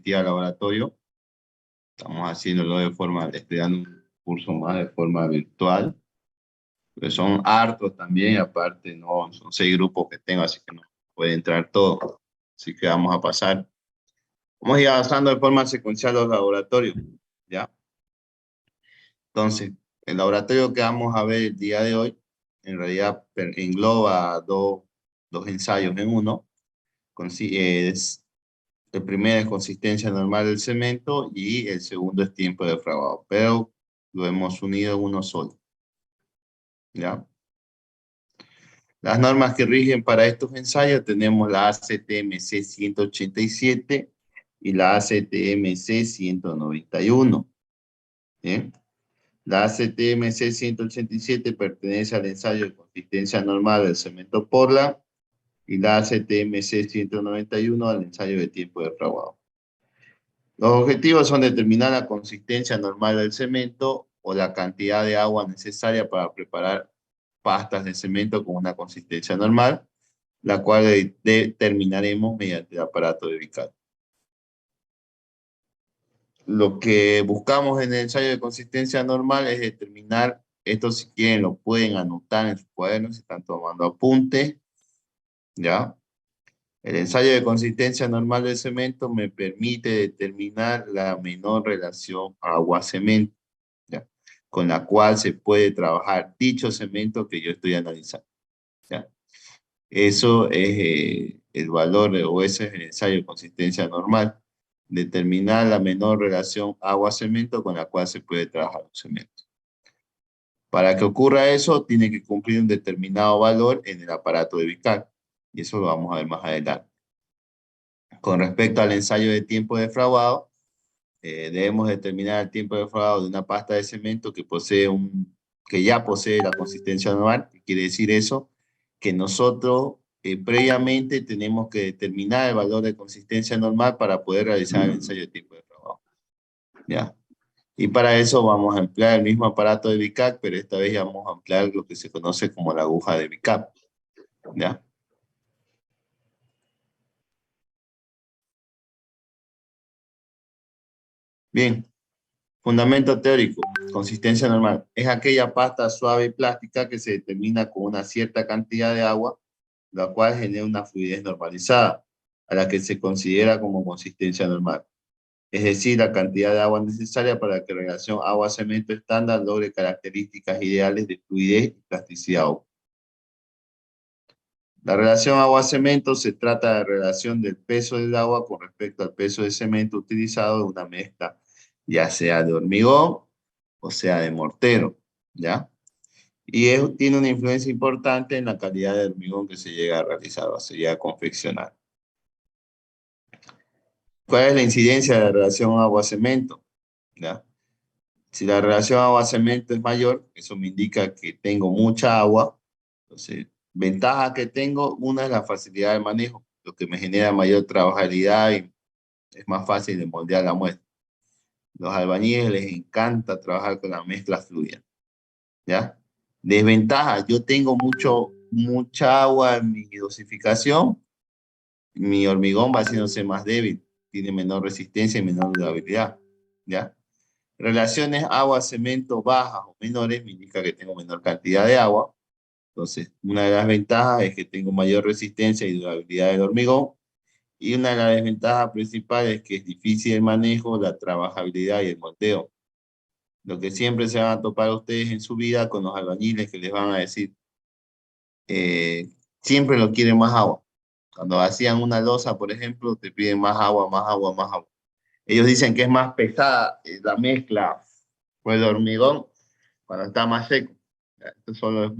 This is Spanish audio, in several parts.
metida al laboratorio. Estamos haciéndolo de forma, estoy dando un curso más de forma virtual, pero son hartos también, aparte, no, son 6 grupos que tengo, así que no puede entrar todo. Así que vamos a pasar. Vamos a ir avanzando de forma secuencial los laboratorios, ¿ya? Entonces, el laboratorio que vamos a ver el día de hoy, en realidad engloba dos ensayos en uno. El primero es consistencia normal del cemento y el segundo es tiempo de fragado, pero lo hemos unido en uno solo, ¿ya? Las normas que rigen para estos ensayos tenemos la ACTMC 187 y la ACTMC 191, ¿bien? La ACTMC 187 pertenece al ensayo de consistencia normal del cemento Portland y la ACTMC 191 al ensayo de tiempo de fragado. Los objetivos son determinar la consistencia normal del cemento o la cantidad de agua necesaria para preparar pastas de cemento con una consistencia normal, la cual determinaremos mediante el aparato de Vicat. Lo que buscamos en el ensayo de consistencia normal es determinar, esto si quieren lo pueden anotar en sus cuadernos si están tomando apuntes, ¿ya? El ensayo de consistencia normal del cemento me permite determinar la menor relación agua-cemento, ¿ya? Con la cual se puede trabajar dicho cemento que yo estoy analizando, ¿ya? Eso es el valor, o ese es el ensayo de consistencia normal. Determinar la menor relación agua-cemento con la cual se puede trabajar un cemento. Para que ocurra eso, tiene que cumplir un determinado valor en el aparato de Vicat. Y eso lo vamos a ver más adelante. Con respecto al ensayo de tiempo de fragado, debemos determinar el tiempo de fragado de una pasta de cemento que ya posee la consistencia normal. ¿Qué quiere decir eso? Que nosotros previamente tenemos que determinar el valor de consistencia normal para poder realizar el ensayo de tiempo de fragado, ¿ya? Y para eso vamos a emplear el mismo aparato de Vicat, pero esta vez ya vamos a emplear lo que se conoce como la aguja de Vicat, ¿ya? Bien, fundamento teórico, consistencia normal. Es aquella pasta suave y plástica que se determina con una cierta cantidad de agua, la cual genera una fluidez normalizada, a la que se considera como consistencia normal. Es decir, la cantidad de agua necesaria para que la relación agua-cemento estándar logre características ideales de fluidez y plasticidad. La relación agua-cemento se trata de la relación del peso del agua con respecto al peso de cemento utilizado en una mezcla, ya sea de hormigón o sea de mortero, ¿ya? Y tiene una influencia importante en la calidad de hormigón que se llega a realizar o se llega a confeccionar. ¿Cuál es la incidencia de la relación agua-cemento? ¿Ya? Si la relación agua-cemento es mayor, eso me indica que tengo mucha agua. Entonces, ventaja que tengo, una es la facilidad de manejo, lo que me genera mayor trabajabilidad y es más fácil de moldear la muestra. Los albañiles les encanta trabajar con la mezcla fluida, ¿ya? Desventaja, yo tengo mucha agua en mi dosificación, mi hormigón va haciéndose más débil, tiene menor resistencia y menor durabilidad, ¿ya? Relaciones agua-cemento bajas o menores me indica que tengo menor cantidad de agua. Entonces, una de las ventajas es que tengo mayor resistencia y durabilidad del hormigón. Y una de las desventajas principales es que es difícil el manejo, la trabajabilidad y el moldeo. Lo que siempre se van a topar ustedes en su vida con los albañiles que les van a decir, siempre lo quieren más agua. Cuando hacían una losa, por ejemplo, te piden más agua, más agua, más agua. Ellos dicen que es más pesada la mezcla o el hormigón cuando está más seco. Esto solo es,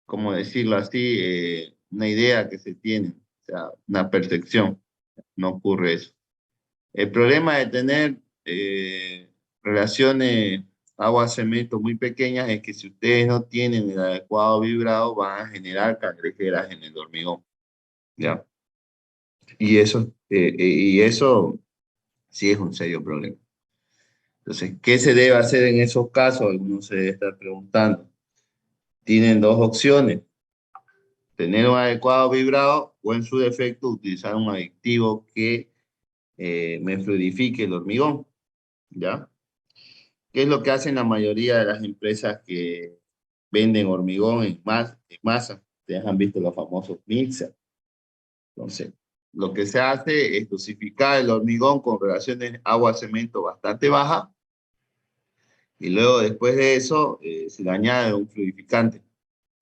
como decirlo así, una idea que se tiene, o sea, una percepción. No ocurre eso. El problema de tener relaciones agua-cemento muy pequeñas es que si ustedes no tienen el adecuado vibrado, van a generar cangrejeras en el hormigón, ¿ya? Y eso sí es un serio problema. Entonces, ¿qué se debe hacer en esos casos? Algunos se debe estar preguntando. Tienen dos opciones: tener un adecuado vibrado o en su defecto utilizar un aditivo que me fluidifique el hormigón, ¿ya? ¿Qué es lo que hacen la mayoría de las empresas que venden hormigón en masa? Ustedes han visto los famosos mixer. Entonces, lo que se hace es dosificar el hormigón con relaciones agua-cemento bastante bajas y luego después de eso se le añade un fluidificante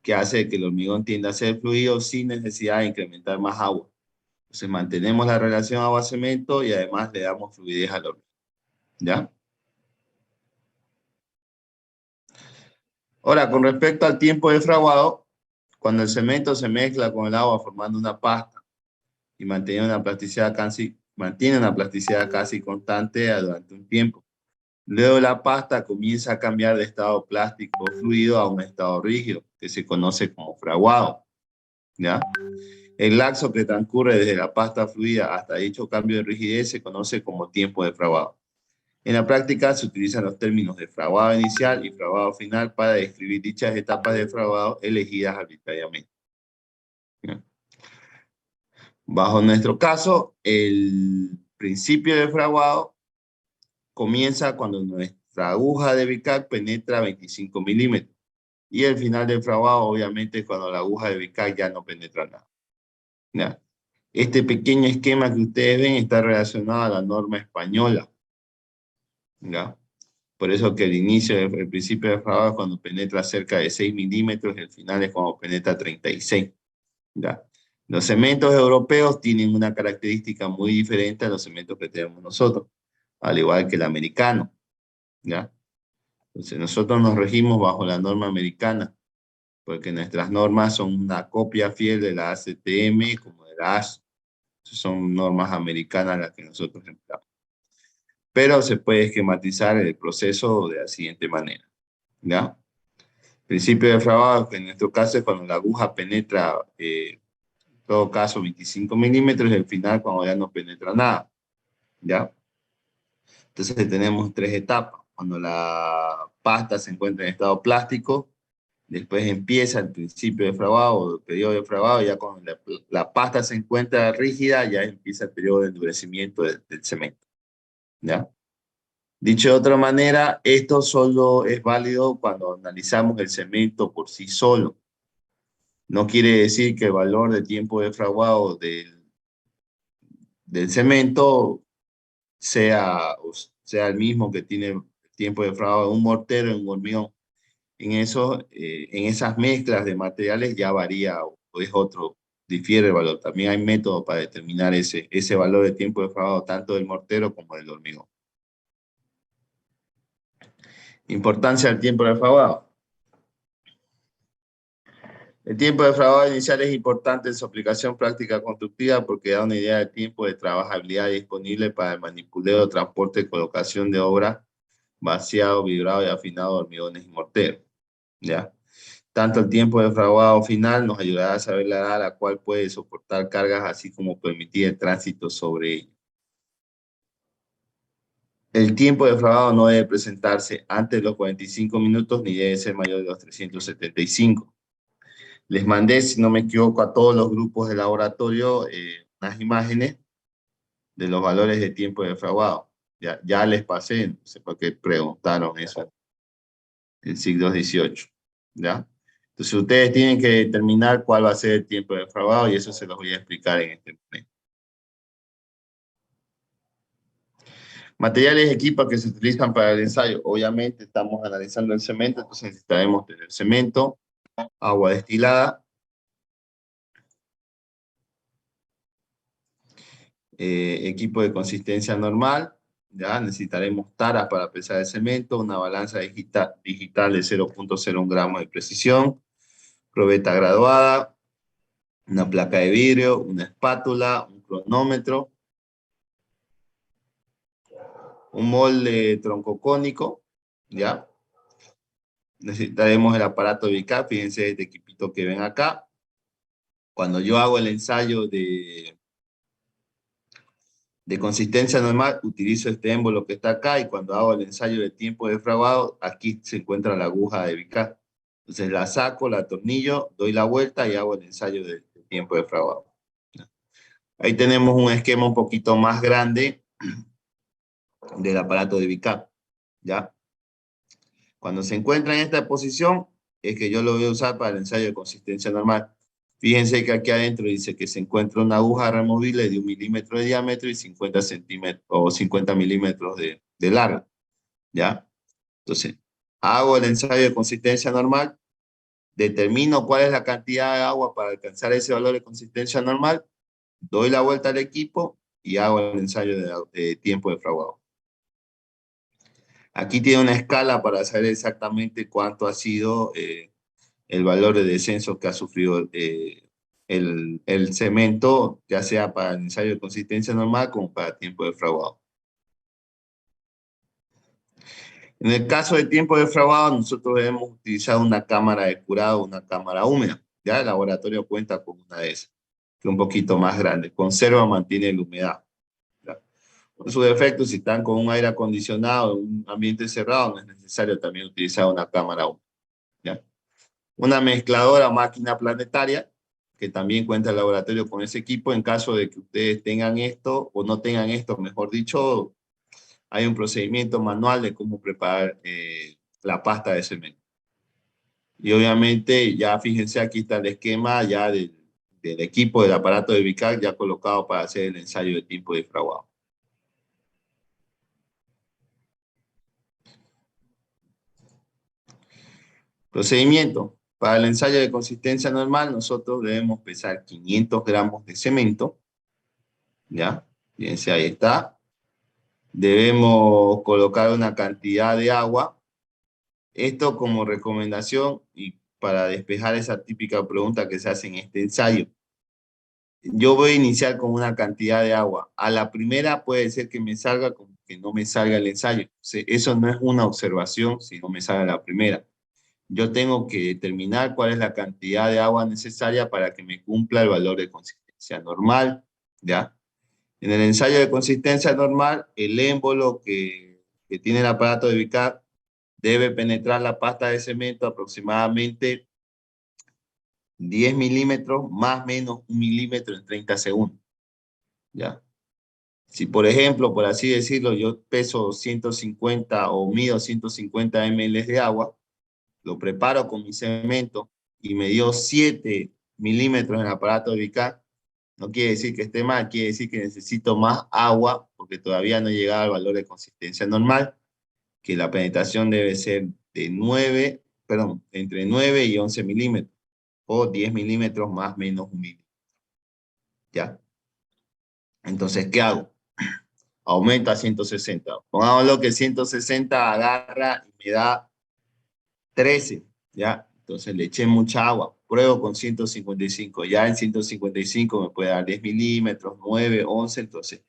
que hace que el hormigón tienda a ser fluido sin necesidad de incrementar más agua. Entonces mantenemos la relación agua-cemento y además le damos fluidez al hormigón, ¿ya? Ahora, con respecto al tiempo de fraguado, cuando el cemento se mezcla con el agua formando una pasta y mantiene una plasticidad casi constante durante un tiempo. Luego la pasta comienza a cambiar de estado plástico o fluido a un estado rígido, que se conoce como fraguado, ¿ya? El lapso que transcurre desde la pasta fluida hasta dicho cambio de rigidez se conoce como tiempo de fraguado. En la práctica se utilizan los términos de fraguado inicial y fraguado final para describir dichas etapas de fraguado elegidas arbitrariamente. ¿Ya? Bajo nuestro caso, el principio de fraguado comienza cuando nuestra aguja de Bicac penetra 25 milímetros. Y el final del fraguado, obviamente, cuando la aguja de Bicac ya no penetra nada. ¿Ya? Este pequeño esquema que ustedes ven está relacionado a la norma española. ¿Ya? Por eso que el principio de fraguado es cuando penetra cerca de 6 milímetros, el final es cuando penetra 36. ¿Ya? Los cementos europeos tienen una característica muy diferente a los cementos que tenemos nosotros, al igual que el americano. ¿Ya? Entonces nosotros nos regimos bajo la norma americana, porque nuestras normas son una copia fiel de la ACTM como de la AS. Son normas americanas las que nosotros empleamos. Pero se puede esquematizar el proceso de la siguiente manera. ¿Ya? Principio de fraguado, que en nuestro caso es cuando la aguja penetra, en todo caso, 25 milímetros, y el final cuando ya no penetra nada. ¿Ya? Entonces tenemos tres etapas. Cuando la pasta se encuentra en estado plástico, después empieza el principio de fraguado o el periodo de fraguado, ya cuando la pasta se encuentra rígida, ya empieza el periodo de endurecimiento del cemento. ¿Ya? Dicho de otra manera, esto solo es válido cuando analizamos el cemento por sí solo. No quiere decir que el valor de tiempo de fraguado del cemento sea el mismo que tiene el tiempo de fraguado de un mortero en un hormigón. En esas mezclas de materiales ya varía o es otro, difiere el valor. También hay métodos para determinar ese valor de tiempo de fraguado tanto del mortero como del hormigón. Importancia del tiempo de fraguado. El tiempo de fraguado inicial es importante en su aplicación práctica constructiva porque da una idea del tiempo de trabajabilidad disponible para el manipuleo, transporte y colocación de obra, vaciado, vibrado y afinado de hormigones y morteros. ¿Ya? Tanto el tiempo de fraguado final nos ayudará a saber la edad a la cual puede soportar cargas, así como permitir el tránsito sobre ella. El tiempo de fraguado no debe presentarse antes de los 45 minutos ni debe ser mayor de los 375. Les mandé, si no me equivoco, a todos los grupos de laboratorio unas imágenes de los valores de tiempo de fraguado. Ya les pasé, no sé por qué preguntaron eso en siglos XVIII. ¿Ya? Entonces ustedes tienen que determinar cuál va a ser el tiempo de fraguado y eso se los voy a explicar en este momento. Materiales y equipos que se utilizan para el ensayo. Obviamente estamos analizando el cemento, entonces necesitaremos tener cemento, agua destilada, equipo de consistencia normal, ya necesitaremos taras para pesar el cemento, una balanza digital de 0.01 gramos de precisión, probeta graduada, una placa de vidrio, una espátula, un cronómetro, un molde troncocónico, ¿ya? Necesitaremos el aparato de BICAP, fíjense este equipito que ven acá. Cuando yo hago el ensayo de consistencia normal, utilizo este émbolo que está acá y cuando hago el ensayo de tiempo de fraguado, aquí se encuentra la aguja de BICAP. Entonces la saco, la atornillo, doy la vuelta y hago el ensayo de tiempo de fraguado. Ahí tenemos un esquema un poquito más grande del aparato de BICAP, ¿ya? Cuando se encuentra en esta posición, es que yo lo voy a usar para el ensayo de consistencia normal. Fíjense que aquí adentro dice que se encuentra una aguja removible de 1 milímetro de diámetro y 50 centímetros o 50 milímetros de largo, ¿ya? Entonces, hago el ensayo de consistencia normal, determino cuál es la cantidad de agua para alcanzar ese valor de consistencia normal, doy la vuelta al equipo y hago el ensayo de tiempo de fraguado. Aquí tiene una escala para saber exactamente cuánto ha sido el valor de descenso que ha sufrido el cemento, ya sea para el ensayo de consistencia normal como para tiempo de fraguado. En el caso de tiempo de fraguado, nosotros hemos utilizado una cámara de curado, una cámara húmeda. Ya el laboratorio cuenta con una de esas, que es un poquito más grande. Conserva, mantiene la humedad. ¿Ya? Por su defecto, si están con un aire acondicionado en un ambiente cerrado, no es necesario también utilizar una cámara húmeda. ¿Ya? Una mezcladora o máquina planetaria, que también cuenta el laboratorio con ese equipo. En caso de que ustedes tengan esto o no tengan esto, mejor dicho, hay un procedimiento manual de cómo preparar la pasta de cemento. Y obviamente, ya fíjense, aquí está el esquema ya del equipo del aparato de BICAC ya colocado para hacer el ensayo de tiempo de fraguado. Procedimiento. Para el ensayo de consistencia normal, nosotros debemos pesar 500 gramos de cemento. ¿Ya? Fíjense, ahí está. Debemos colocar una cantidad de agua. Esto como recomendación y para despejar esa típica pregunta que se hace en este ensayo. Yo voy a iniciar con una cantidad de agua. A la primera puede ser que me salga como que no me salga el ensayo. Eso no es una observación si no me sale la primera. Yo tengo que determinar cuál es la cantidad de agua necesaria para que me cumpla el valor de consistencia normal, ¿ya? En el ensayo de consistencia normal, el émbolo que tiene el aparato de BICAP debe penetrar la pasta de cemento aproximadamente 10 milímetros, más o menos 1 milímetro en 30 segundos, ¿ya? Si, por ejemplo, por así decirlo, yo peso 150 o mido 150 ml de agua, lo preparo con mi cemento y me dio 7 milímetros en el aparato de BICAP, no quiere decir que esté mal, quiere decir que necesito más agua porque todavía no he llegado al valor de consistencia normal, que la penetración debe ser de 9, perdón, entre 9 y 11 milímetros, o 10 milímetros más menos 1 milímetro. ¿Ya? Entonces, ¿qué hago? Aumento a 160. Pongámoslo que 160 agarra y me da 13, ¿ya? Entonces le eché mucha agua. Pruebo con 155. Ya en 155 me puede dar 10 milímetros, 9, 11. Entonces,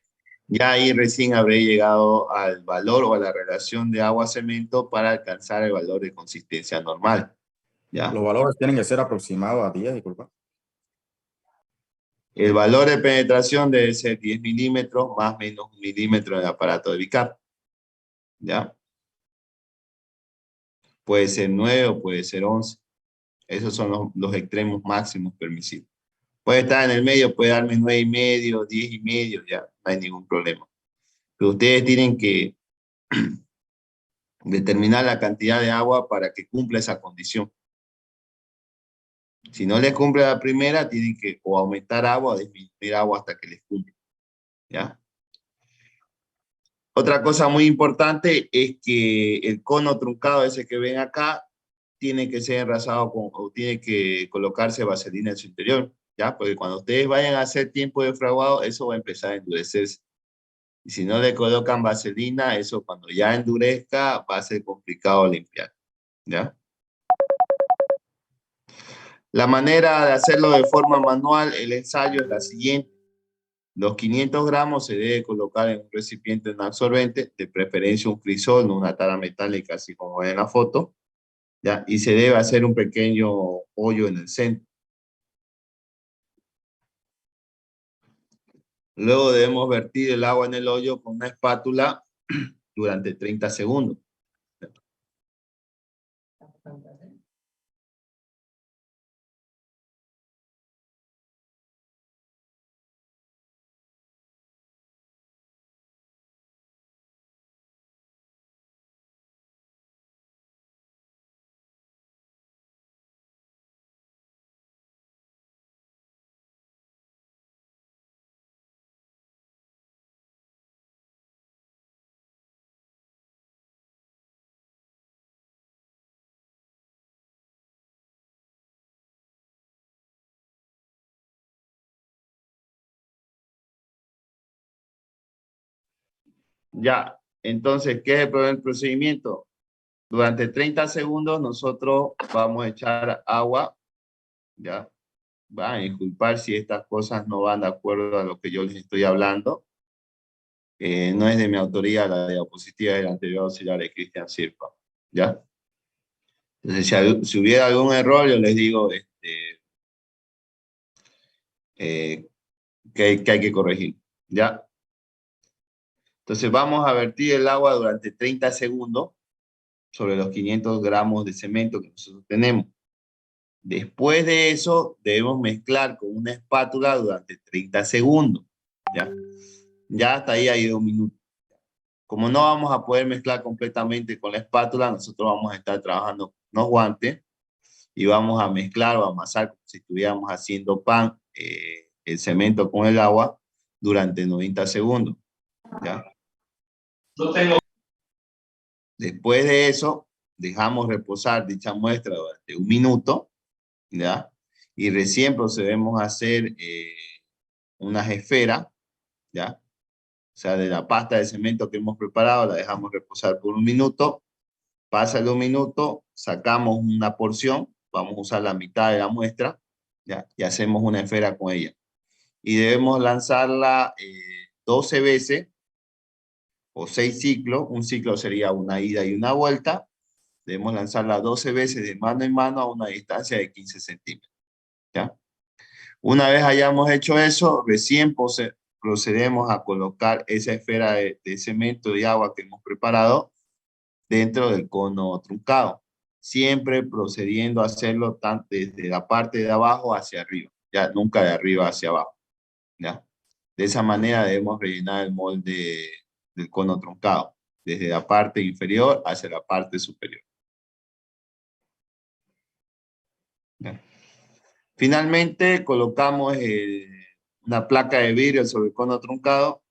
ya ahí recién habré llegado al valor o a la relación de agua-cemento para alcanzar el valor de consistencia normal, ¿ya? Los valores tienen que ser aproximados a 10, disculpa. El valor de penetración debe ser 10 milímetros más menos 1 milímetro en el aparato de BICAP, ¿ya? Puede ser 9 o puede ser 11. Esos son los extremos máximos permisibles. Puede estar en el medio, puede darme 9,5, 10,5, ya, no hay ningún problema. Pero ustedes tienen que determinar la cantidad de agua para que cumpla esa condición. Si no les cumple la primera, tienen que o aumentar agua o disminuir agua hasta que les cumple, ¿ya? Otra cosa muy importante es que el cono truncado ese que ven acá tiene que ser enrasado o tiene que colocarse vaselina en su interior, ¿ya? Porque cuando ustedes vayan a hacer tiempo de fraguado, eso va a empezar a endurecerse. Y si no le colocan vaselina, eso cuando ya endurezca va a ser complicado limpiar, ¿ya? La manera de hacerlo de forma manual, el ensayo es la siguiente. Los 500 gramos se debe colocar en un recipiente no absorbente, de preferencia un crisol, no una tara metálica, así como ven en la foto, ¿ya? Y se debe hacer un pequeño hoyo en el centro. Luego debemos vertir el agua en el hoyo con una espátula durante 30 segundos. Ya, entonces, ¿qué es el procedimiento? Durante 30 segundos nosotros vamos a echar agua, ¿ya? Van a disculpar si estas cosas no van de acuerdo a lo que yo les estoy hablando. No es de mi autoría la diapositiva del anterior auxiliar de Cristian Sirpa, ¿ya? Entonces, si hubiera algún error, yo les digo que hay que corregir, ¿ya? Entonces, vamos a vertir el agua durante 30 segundos sobre los 500 gramos de cemento que nosotros tenemos. Después de eso, debemos mezclar con una espátula durante 30 segundos, ¿ya? Ya hasta ahí ha ido un minuto. Como no vamos a poder mezclar completamente con la espátula, nosotros vamos a estar trabajando con unos guantes y vamos a mezclar o amasar como si estuviéramos haciendo pan, el cemento con el agua durante 90 segundos, ¿ya? Después de eso, dejamos reposar dicha muestra durante un minuto, ¿ya? Y recién procedemos a hacer unas esferas, ¿ya? O sea, de la pasta de cemento que hemos preparado, la dejamos reposar por un minuto, pasa el un minuto, sacamos una porción, vamos a usar la mitad de la muestra, ¿ya? Y hacemos una esfera con ella. Y debemos lanzarla 12 veces o 6 ciclos. Un ciclo sería una ida y una vuelta. Debemos lanzarla 12 veces de mano en mano a una distancia de 15 centímetros, ¿ya? Una vez hayamos hecho eso, recién procedemos a colocar esa esfera de cemento y agua que hemos preparado dentro del cono truncado, siempre procediendo a hacerlo desde la parte de abajo hacia arriba, ya nunca de arriba hacia abajo, ¿ya? De esa manera debemos rellenar el molde del cono truncado, desde la parte inferior hacia la parte superior, ¿ya? Finalmente colocamos una placa de vidrio sobre el cono truncado,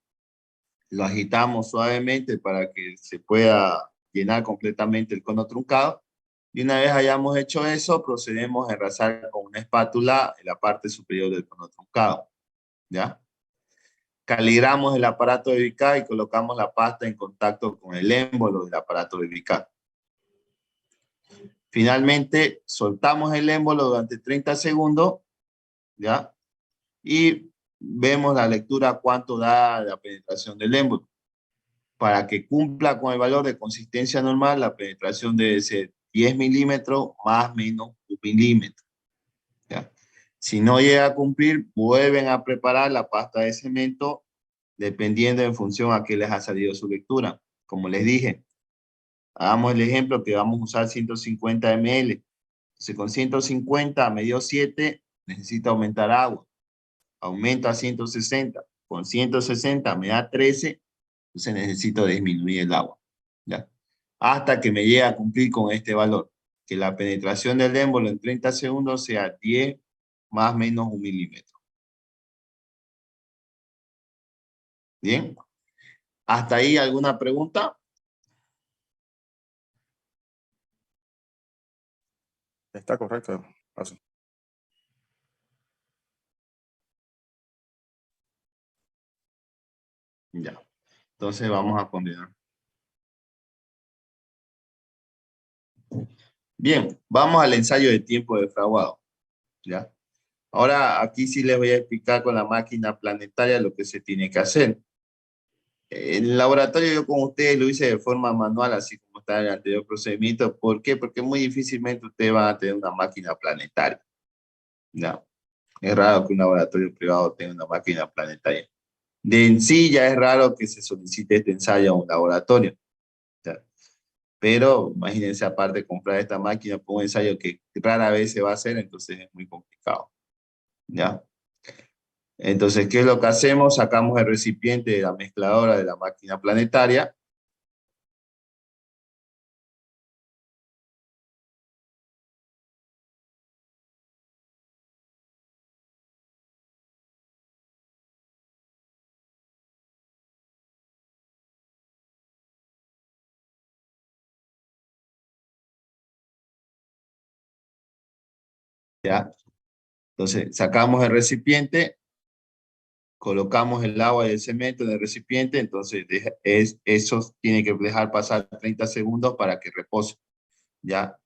lo agitamos suavemente para que se pueda llenar completamente el cono truncado. Y una vez hayamos hecho eso, procedemos a enrasar con una espátula en la parte superior del cono truncado, ¿ya? Calibramos el aparato de Vicat y colocamos la pasta en contacto con el émbolo del aparato de Vicat. Finalmente, soltamos el émbolo durante 30 segundos, ¿ya? Y vemos la lectura cuánto da la penetración del émbolo. Para que cumpla con el valor de consistencia normal, la penetración debe ser 10 milímetros más menos 1 milímetro, ¿ya? Si no llega a cumplir, vuelven a preparar la pasta de cemento dependiendo en función a qué les ha salido su lectura. Como les dije, hagamos el ejemplo que vamos a usar 150 ml. Entonces con 150 me dio 7, necesito aumentar agua. Aumento a 160. Con 160 me da 13, entonces necesito disminuir el agua, ¿ya? Hasta que me llegue a cumplir con este valor, que la penetración del émbolo en 30 segundos sea 10 más menos 1 milímetro. ¿Bien? ¿Hasta ahí alguna pregunta? Está correcto. Paso. Ya. Entonces vamos a continuar. Bien, vamos al ensayo de tiempo de fraguado, ¿ya? Ahora aquí sí les voy a explicar con la máquina planetaria lo que se tiene que hacer. En el laboratorio yo con ustedes lo hice de forma manual, así como está en el anterior procedimiento. ¿Por qué? Porque muy difícilmente ustedes van a tener una máquina planetaria, ¿ya? Es raro que un laboratorio privado tenga una máquina planetaria. De en sí ya es raro que se solicite este ensayo a un laboratorio, ¿ya? Pero imagínense aparte comprar esta máquina por un ensayo que rara vez se va a hacer, entonces es muy complicado, ¿ya? Entonces, ¿qué es lo que hacemos? Sacamos el recipiente de la mezcladora de la máquina planetaria. ¿Ya? Entonces, sacamos el recipiente colocamos el agua y el cemento en el recipiente, entonces eso tiene que dejar pasar 30 segundos para que repose, ¿ya?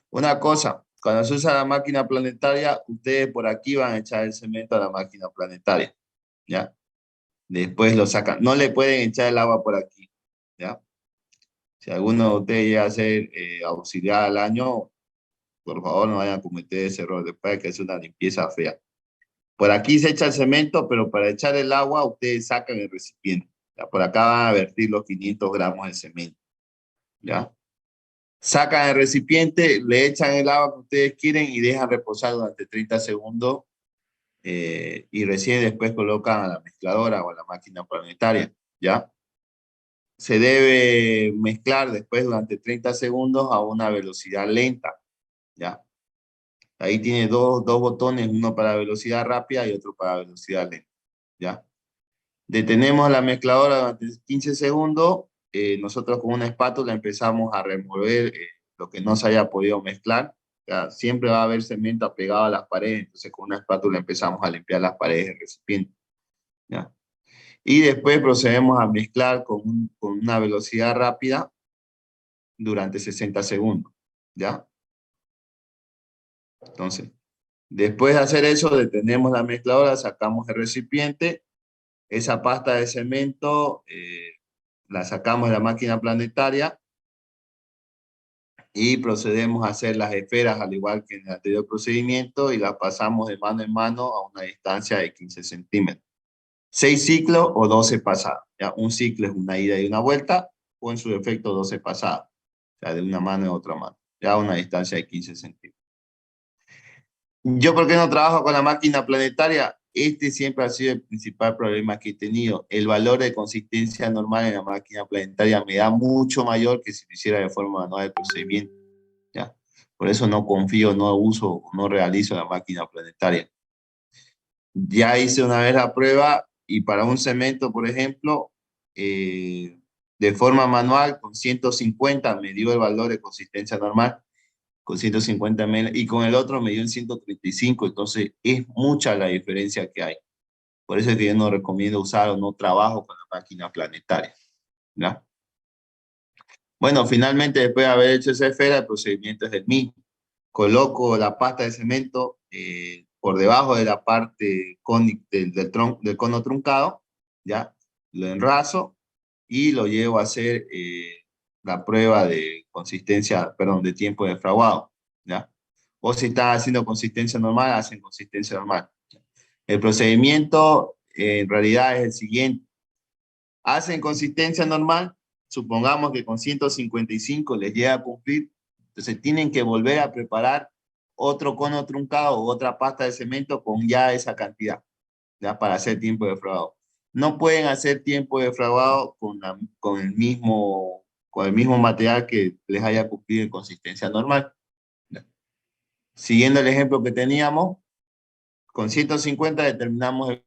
Una cosa, cuando se usa la máquina planetaria, ustedes por aquí van a echar el cemento a la máquina planetaria, ¿ya? Después lo sacan. No le pueden echar el agua por aquí, ¿ya? Si alguno de ustedes llega a ser auxiliar al año, por favor no vayan a cometer ese error, después hay que hacer una limpieza fea. Por aquí se echa el cemento, pero para echar el agua ustedes sacan el recipiente. ¿Ya? Por acá van a vertir los 500 gramos de cemento, ¿ya? Sacan el recipiente, le echan el agua que ustedes quieren y dejan reposar durante 30 segundos y recién después colocan a la mezcladora o a la máquina planetaria, ¿ya? Se debe mezclar después durante 30 segundos a una velocidad lenta, ¿ya? Ahí tiene dos botones, uno para velocidad rápida y otro para velocidad lenta, ¿ya? Detenemos la mezcladora durante 15 segundos, nosotros con una espátula empezamos a remover lo que no se haya podido mezclar, ya, siempre va a haber cemento apegado a las paredes, entonces con una espátula empezamos a limpiar las paredes del recipiente, ¿ya? Y después procedemos a mezclar con una velocidad rápida durante 60 segundos, ¿ya? Entonces, después de hacer eso, detenemos la mezcladora, sacamos el recipiente, esa pasta de cemento la sacamos de la máquina planetaria y procedemos a hacer las esferas al igual que en el anterior procedimiento y las pasamos de mano en mano a una distancia de 15 centímetros. 6 ciclos o 12 pasadas. ¿Ya? Un ciclo es una ida y una vuelta o en su defecto 12 pasadas. O sea, de una mano a otra mano. Ya a una distancia de 15 centímetros. ¿Yo por qué no trabajo con la máquina planetaria? Este siempre ha sido el principal problema que he tenido. El valor de consistencia normal en la máquina planetaria me da mucho mayor que si lo hiciera de forma manual el procedimiento, ¿ya? Por eso no confío, no uso, no realizo la máquina planetaria. Ya hice una vez la prueba y para un cemento, por ejemplo, de forma manual, con 150 me dio el valor de consistencia normal con 150 ml y con el otro me dio en 135, entonces es mucha la diferencia que hay. Por eso es que yo no recomiendo usar o no trabajo con la máquina planetaria, ¿ya? Bueno, finalmente después de haber hecho esa esfera, el procedimiento es el mismo. Coloco la pasta de cemento por debajo de la parte del cono truncado, ¿ya? Lo enraso y lo llevo a hacer la prueba de consistencia, perdón, de tiempo de fraguado, ¿ya? O si están haciendo consistencia normal, hacen consistencia normal. El procedimiento en realidad es el siguiente. Hacen consistencia normal, supongamos que con 155 les llega a cumplir, entonces tienen que volver a preparar otro cono truncado o otra pasta de cemento con ya esa cantidad, ya para hacer tiempo de fraguado. No pueden hacer tiempo de fraguado con el mismo material que les haya cumplido en consistencia normal. Siguiendo el ejemplo que teníamos, con 150 determinamos el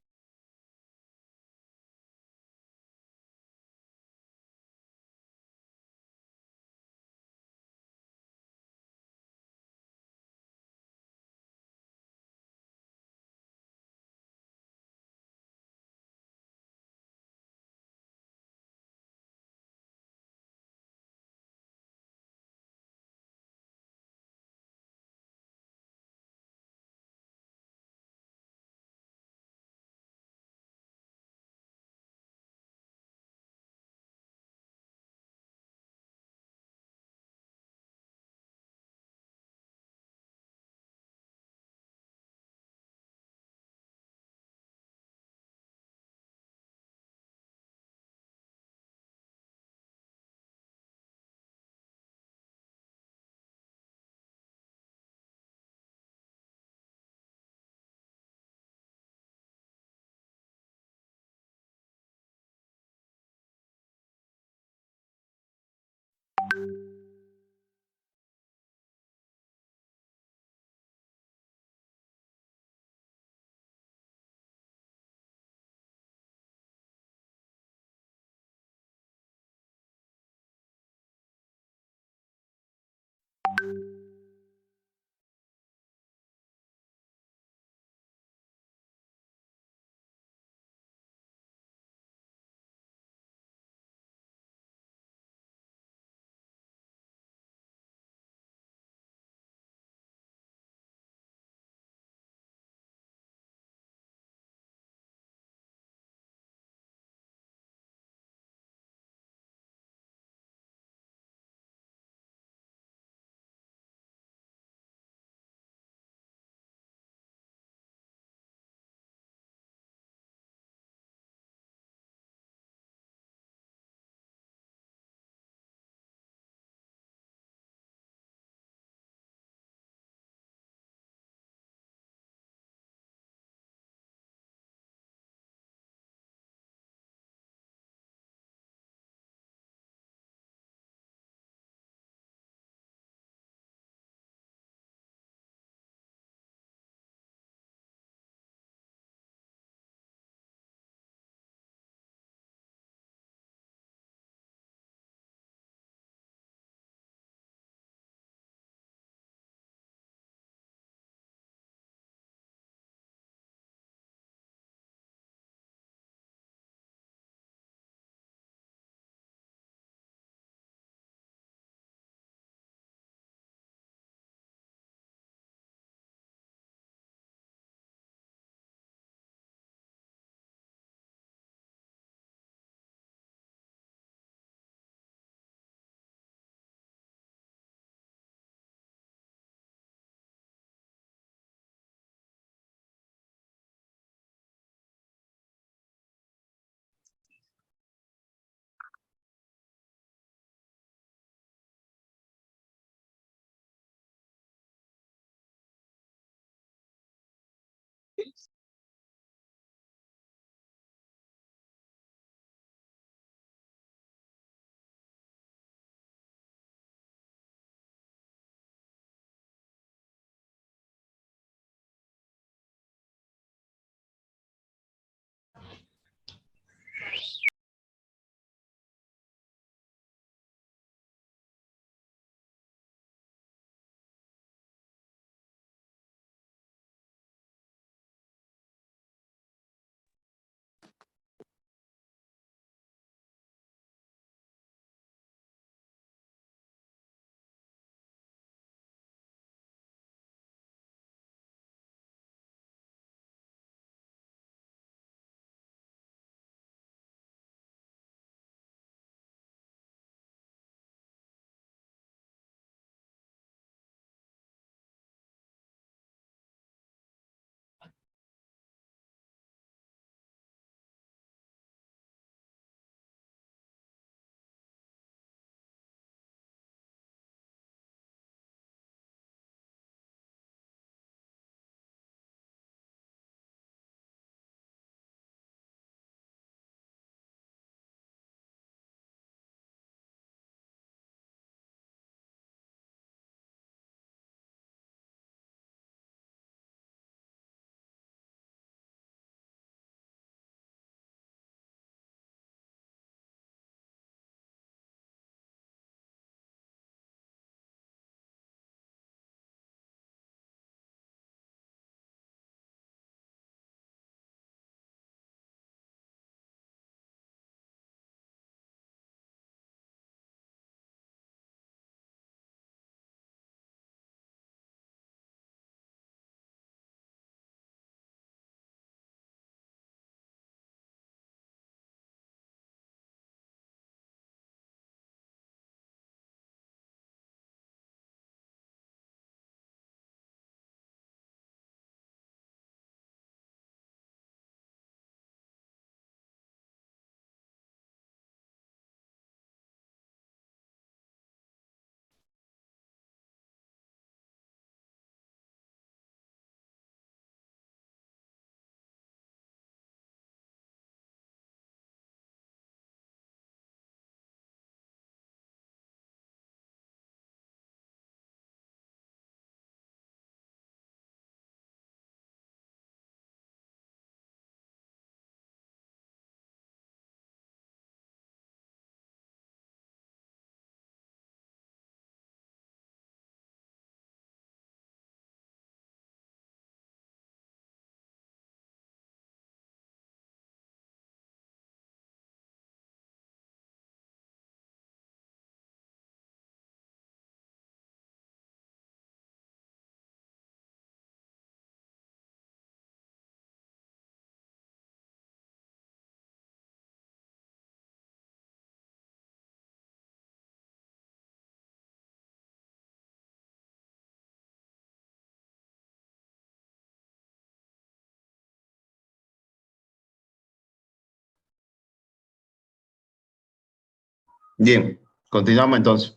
Bien, continuamos entonces.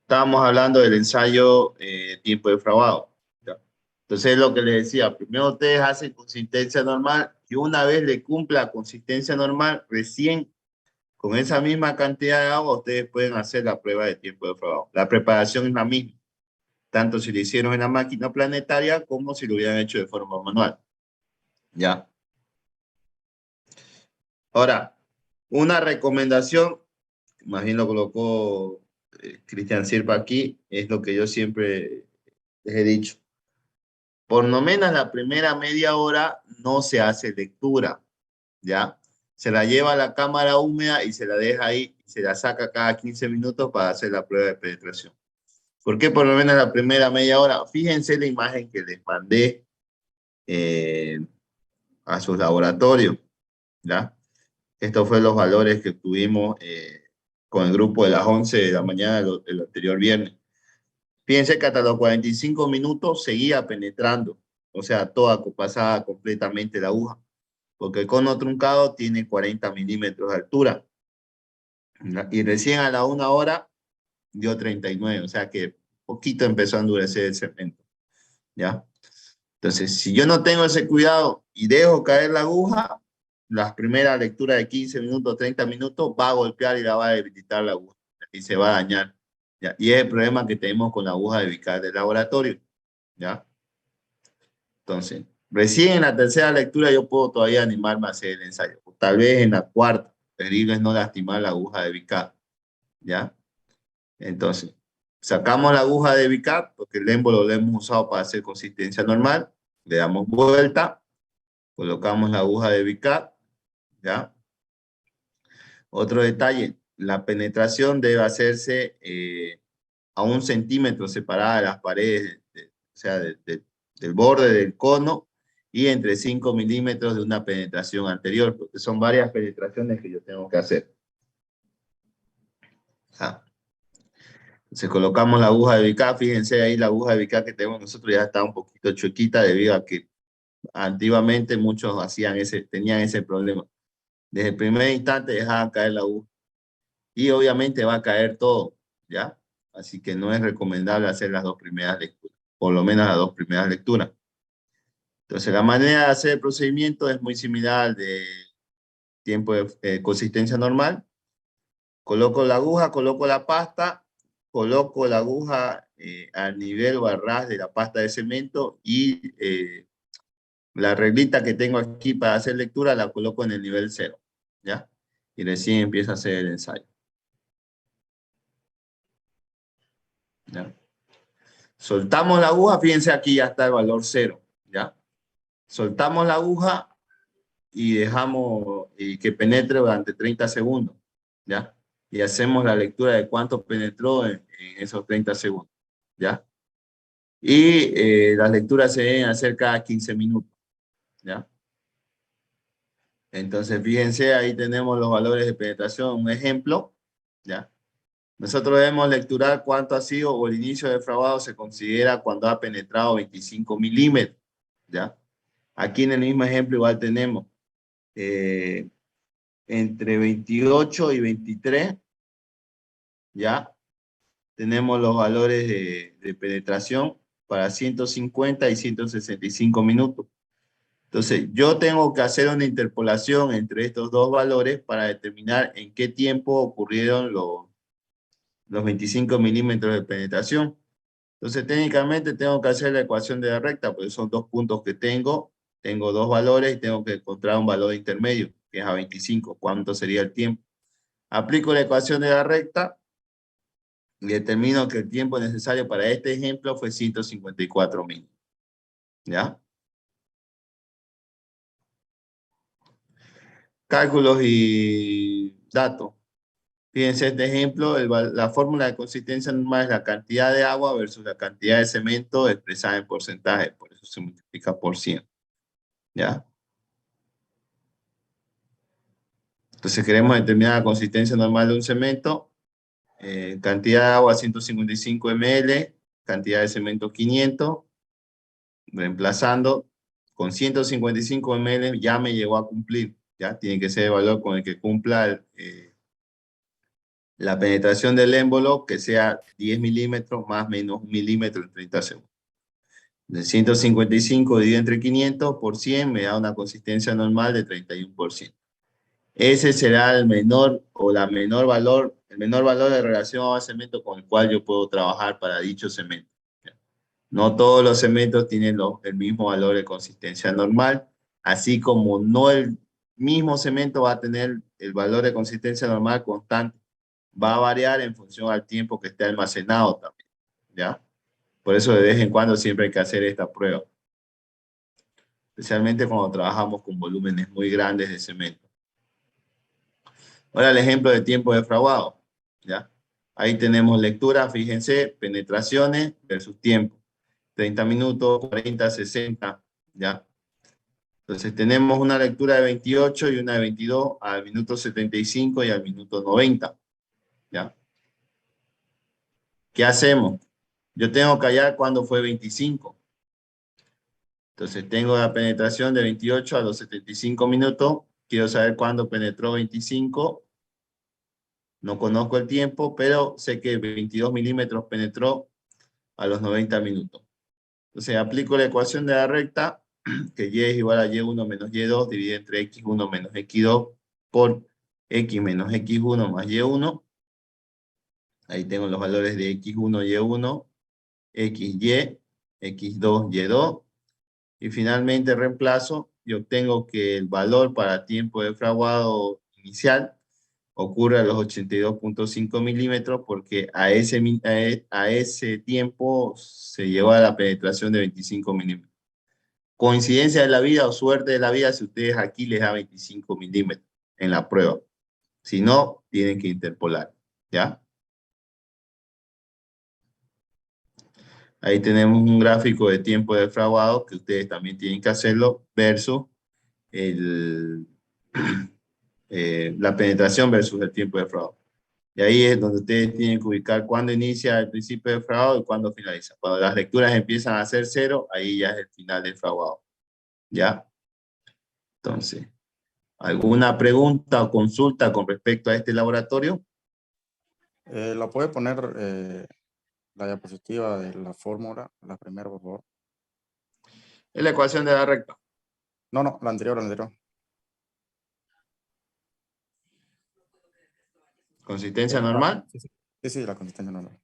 Estábamos hablando del ensayo tiempo defraudado. ¿Ya? Entonces, lo que les decía, primero ustedes hacen consistencia normal y una vez le cumpla consistencia normal, recién con esa misma cantidad de agua, ustedes pueden hacer la prueba de tiempo defraudado. La preparación es la misma, tanto si lo hicieron en la máquina planetaria como si lo hubieran hecho de forma manual. ¿Ya? Ahora, una recomendación, más bien lo colocó Cristian Sirpa aquí, es lo que yo siempre les he dicho. Por lo menos la primera media hora no se hace lectura, ¿ya? Se la lleva a la cámara húmeda y se la deja ahí, y se la saca cada 15 minutos para hacer la prueba de penetración. ¿Por qué por lo menos la primera media hora? Fíjense la imagen que les mandé eh, a sus laboratorios, ¿ya? Estos fueron los valores que tuvimos con el grupo de las 11 de la mañana el anterior viernes. Fíjense que hasta los 45 minutos seguía penetrando, o sea, toda pasada completamente la aguja, porque el cono truncado tiene 40 milímetros de altura. Y recién a la 1 hora dio 39, o sea que poquito empezó a endurecer el cemento, ¿ya? Entonces, si yo no tengo ese cuidado y dejo caer la aguja, las primeras lecturas de 15 minutos, 30 minutos, va a golpear y la va a debilitar la aguja y se va a dañar, ¿ya? Y es el problema que tenemos con la aguja de Vicar del laboratorio, ¿ya? Entonces, recién en la tercera lectura yo puedo todavía animarme a hacer el ensayo. O tal vez en la cuarta, preferible es no lastimar la aguja de Vicar, ¿ya? Entonces, sacamos la aguja de Vicar, porque el émbolo lo hemos usado para hacer consistencia normal, le damos vuelta, colocamos la aguja de Vicar, ¿ya? Otro detalle, la penetración debe hacerse a 1 centímetro separada de las paredes, o sea, del borde del cono y entre 5 milímetros de una penetración anterior, porque son varias penetraciones que yo tengo que hacer. ¿Ah? Entonces colocamos la aguja de Vicar, fíjense ahí la aguja de Vicar que tenemos nosotros ya está un poquito chuequita debido a que antiguamente muchos tenían ese problema. Desde el primer instante dejaban caer la aguja y obviamente va a caer todo, ¿ya? Así que no es recomendable hacer las dos primeras lecturas, por lo menos las dos primeras lecturas. Entonces, la manera de hacer el procedimiento es muy similar al de tiempo de consistencia normal. Coloco la aguja, coloco la pasta, coloco la aguja al nivel o al ras de la pasta de cemento y la reglita que tengo aquí para hacer lectura la coloco en el nivel 0, ¿ya? Y recién empiezo a hacer el ensayo. ¿Ya? Soltamos la aguja, fíjense aquí ya está el valor 0, ¿ya? Soltamos la aguja y dejamos que penetre durante 30 segundos, ¿ya? Y hacemos la lectura de cuánto penetró en esos 30 segundos, ¿ya? Y las lecturas se deben hacer cada 15 minutos, ¿ya? Entonces, fíjense, ahí tenemos los valores de penetración, un ejemplo, ¿ya? Nosotros debemos lecturar cuánto ha sido o el inicio del fraguado se considera cuando ha penetrado 25 milímetros, ¿ya? Aquí en el mismo ejemplo igual tenemos entre 28 y 23, ¿ya? Tenemos los valores de penetración para 150 y 165 minutos. Entonces, yo tengo que hacer una interpolación entre estos dos valores para determinar en qué tiempo ocurrieron los 25 milímetros de penetración. Entonces, técnicamente tengo que hacer la ecuación de la recta, porque son dos puntos que tengo dos valores y tengo que encontrar un valor intermedio, que es a 25. ¿Cuánto sería el tiempo? Aplico la ecuación de la recta y determino que el tiempo necesario para este ejemplo fue 154 minutos. ¿Ya? Cálculos y datos. Fíjense este ejemplo, la fórmula de consistencia normal es la cantidad de agua versus la cantidad de cemento expresada en porcentaje, por eso se multiplica por 100. ¿Ya? Entonces queremos determinar la consistencia normal de un cemento, cantidad de agua 155 ml, cantidad de cemento 500, reemplazando con 155 ml ya me llegó a cumplir, ya tiene que ser el valor con el que cumpla La penetración del émbolo que sea 10 milímetros más menos 1 milímetro en 30 segundos. De 155 dividido entre 500 por 100 me da una consistencia normal de 31%. Ese será el menor o el menor valor de relación a cemento con el cual yo puedo trabajar para dicho cemento. No todos los cementos tienen el mismo valor de consistencia normal, así como no el mismo cemento va a tener el valor de consistencia normal constante. Va a variar en función al tiempo que esté almacenado también, ¿ya? Por eso de vez en cuando siempre hay que hacer esta prueba, especialmente cuando trabajamos con volúmenes muy grandes de cemento. Ahora el ejemplo de tiempo de fraguado, ¿ya? Ahí tenemos lectura, fíjense, penetraciones versus tiempo. 30 minutos, 40, 60, ¿ya? Entonces tenemos una lectura de 28 y una de 22 al minuto 75 y al minuto 90, ¿ya? ¿Qué hacemos? Yo tengo que hallar cuándo fue 25. Entonces tengo la penetración de 28 a los 75 minutos. Quiero saber cuándo penetró 25. No conozco el tiempo, pero sé que 22 milímetros penetró a los 90 minutos. Entonces aplico la ecuación de la recta, que y es igual a y1 menos y2 dividido entre x1 menos x2 por x menos x1 más y1. Ahí tengo los valores de x1, y1, xy, x2, y2. Y finalmente reemplazo y obtengo que el valor para tiempo de fraguado inicial ocurre a los 82.5 milímetros porque a ese tiempo se llevó a la penetración de 25 milímetros. Coincidencia de la vida o suerte de la vida si ustedes aquí les da 25 milímetros en la prueba. Si no, tienen que interpolar, ¿ya? Ahí tenemos un gráfico de tiempo de fraguado que ustedes también tienen que hacerlo versus la penetración versus el tiempo de fraguado. Y ahí es donde ustedes tienen que ubicar cuándo inicia el principio de fraguado y cuándo finaliza. Cuando las lecturas empiezan a ser cero, ahí ya es el final del fraguado, ¿ya? Entonces, ¿alguna pregunta o consulta con respecto a este laboratorio? ¿La puede poner la diapositiva de la fórmula, la primera, por favor? Es la ecuación de la recta. No, no, la anterior, la anterior. Consistencia normal. Sí, sí, sí, sí, la consistencia normal.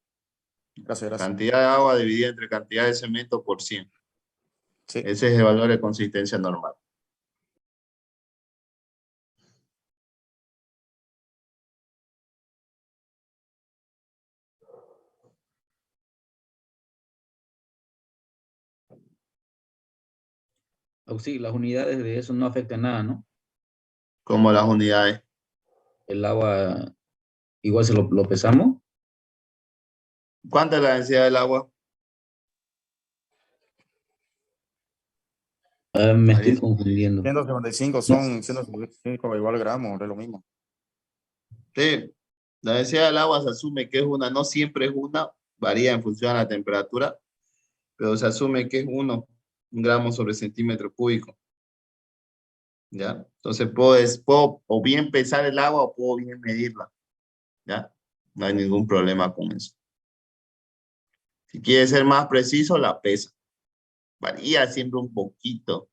Gracias, gracias. Cantidad de agua dividida entre cantidad de cemento por 100. Sí, Ese es el valor de consistencia normal. O sí, las unidades de eso no afectan nada, ¿no? Como las unidades. El agua, igual se lo pesamos. ¿Cuánta es la densidad del agua? Me Ahí estoy es. confundiendo. 155 son 155 igual gramos, es lo mismo. Sí, la densidad del agua se asume que es una, no siempre es una, varía en función a la temperatura, pero se asume que es 1 gramo sobre centímetro cúbico. ¿Ya? Entonces puedo o bien pesar el agua o puedo bien medirla. ¿Ya? No hay ningún problema con eso. Si quiere ser más preciso, la pesa. Varía siempre un poquito.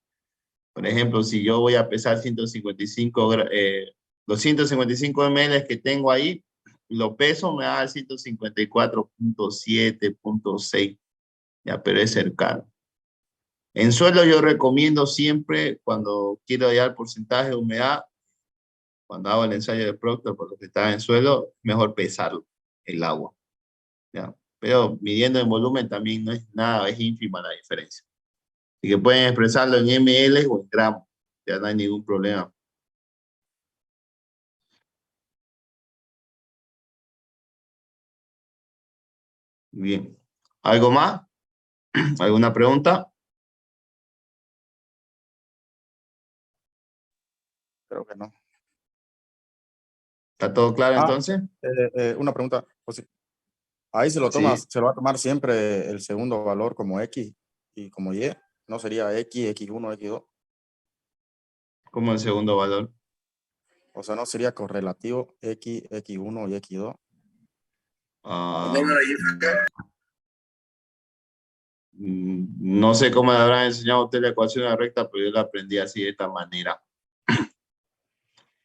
Por ejemplo, si yo voy a pesar los 155 ml que tengo ahí, lo peso, me da 154.7.6, ya, pero es cercano. En suelo yo recomiendo siempre, cuando quiero hallar porcentaje de humedad, cuando hago el ensayo de Proctor, por lo que está en suelo, mejor pesarlo, el agua, ¿ya? Pero midiendo en volumen también no es nada, es ínfima la diferencia. Así que pueden expresarlo en ml o en gramos, ya no hay ningún problema. Bien. ¿Algo más? ¿Alguna pregunta? Creo que no. ¿Está todo claro Ah, entonces? una pregunta. Pues, sí, ahí se lo toma, Sí, se lo va a tomar siempre el segundo valor como X y como Y. No sería X, X1, X2. como el segundo valor. O sea, no sería correlativo X, X1 y X2. Ah, no sé cómo le habrán enseñado a usted la ecuación de la recta, pero yo la aprendí así de esta manera.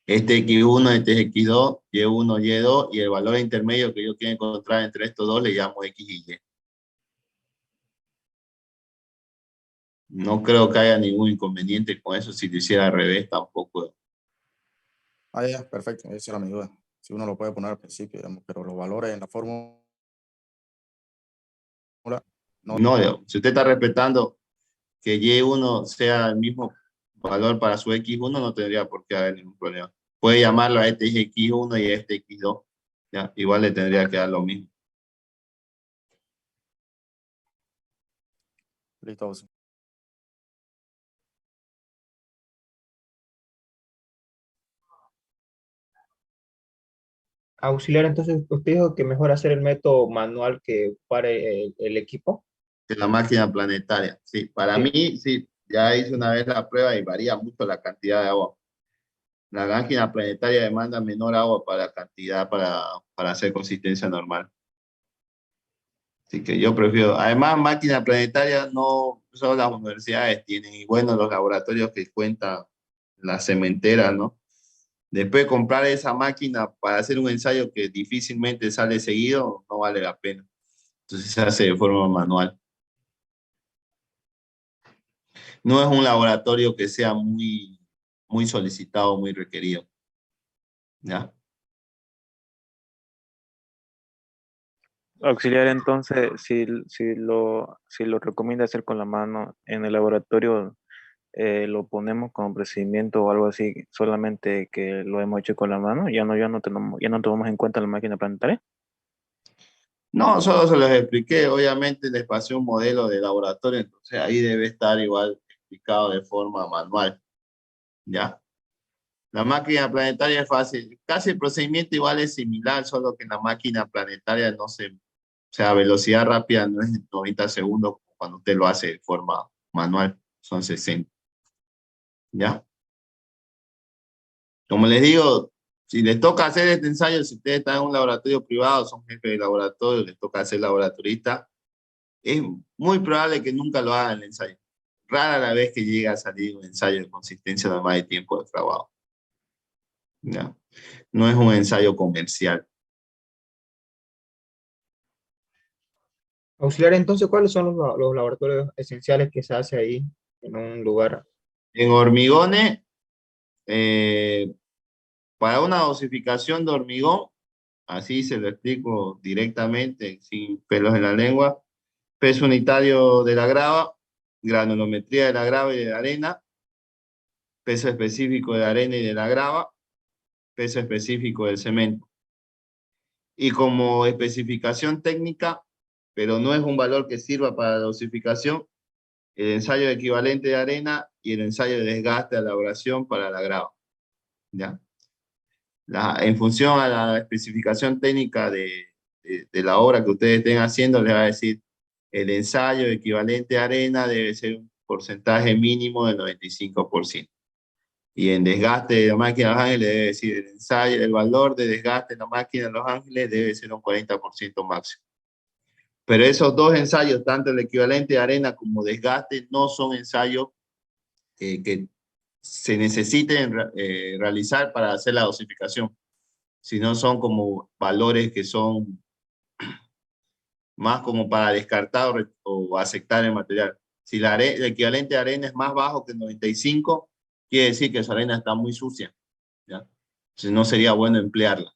Este X1, este es X2, Y1, Y2, y el valor intermedio que yo quiero encontrar entre estos dos le llamo X y Y. No creo que haya ningún inconveniente con eso. Si lo hiciera al revés, tampoco. Ah, ya, perfecto. Esa era mi duda. Si uno lo puede poner al principio, digamos, pero los valores en la fórmula no. No, si usted está respetando que Y1 sea el mismo valor para su X1, no tendría por qué haber ningún problema. Puede llamarlo a este X1 y a este X2. ¿Ya? Igual le tendría que dar lo mismo. Listo, José. Auxiliar, entonces usted dijo que mejor hacer el método manual que para el equipo. De la máquina planetaria. Sí, para Sí. mí, sí, ya hice una vez la prueba y varía mucho la cantidad de agua. La máquina planetaria demanda menor agua para la cantidad para hacer consistencia normal. Así que yo prefiero, además máquina planetaria no solo las universidades tienen, y bueno, los laboratorios que cuentan la cementera, ¿no? Después comprar esa máquina para hacer un ensayo que difícilmente sale seguido, no vale la pena. Entonces se hace de forma manual. No es un laboratorio que sea muy solicitado, muy requerido. ¿Ya? Auxiliar, entonces, si lo recomienda hacer con la mano en el laboratorio, lo ponemos como procedimiento o algo así, solamente que lo hemos hecho con la mano, ya no tomamos en cuenta la máquina planetaria. No, solo se los expliqué. Obviamente les pasé un modelo de laboratorio, entonces ahí debe estar igual explicado de forma manual. ¿Ya? La máquina planetaria es fácil. Casi el procedimiento igual es similar, solo que en la máquina planetaria no se... O sea, velocidad rápida no es en 90 segundos como cuando usted lo hace de forma manual, son 60. ¿Ya? Como les digo, si les toca hacer este ensayo, si ustedes están en un laboratorio privado, son jefes de laboratorio, les toca ser laboratorista, es muy probable que nunca lo hagan el ensayo. Rara la vez que llega a salir un ensayo de consistencia normal de tiempo de fraguado. ¿Ya? No es un ensayo comercial. Auxiliar, entonces, ¿cuáles son los laboratorios esenciales que se hace ahí en un lugar? En hormigones, eh, para una dosificación de hormigón, así se lo explico directamente, sin pelos en la lengua, peso unitario de la grava, granulometría de la grava y de la arena, peso específico de la arena y de la grava, peso específico del cemento. Y como especificación técnica, pero no es un valor que sirva para la dosificación, el ensayo equivalente de arena y el ensayo de desgaste a elaboración para la grava. ¿Ya? En función a la especificación técnica de la obra que ustedes estén haciendo, les va a decir, el ensayo equivalente a arena debe ser un porcentaje mínimo del 95%. Y en desgaste de la máquina de Los Ángeles debe decir, el valor de desgaste de la máquina de Los Ángeles debe ser un 40% máximo. Pero esos dos ensayos, tanto el equivalente de arena como desgaste, no son ensayos que se necesiten realizar para hacer la dosificación, sino son como valores que son más como para descartar o aceptar el material. Si el equivalente de arena es más bajo que 95, quiere decir que esa arena está muy sucia, ¿ya? Entonces no sería bueno emplearla.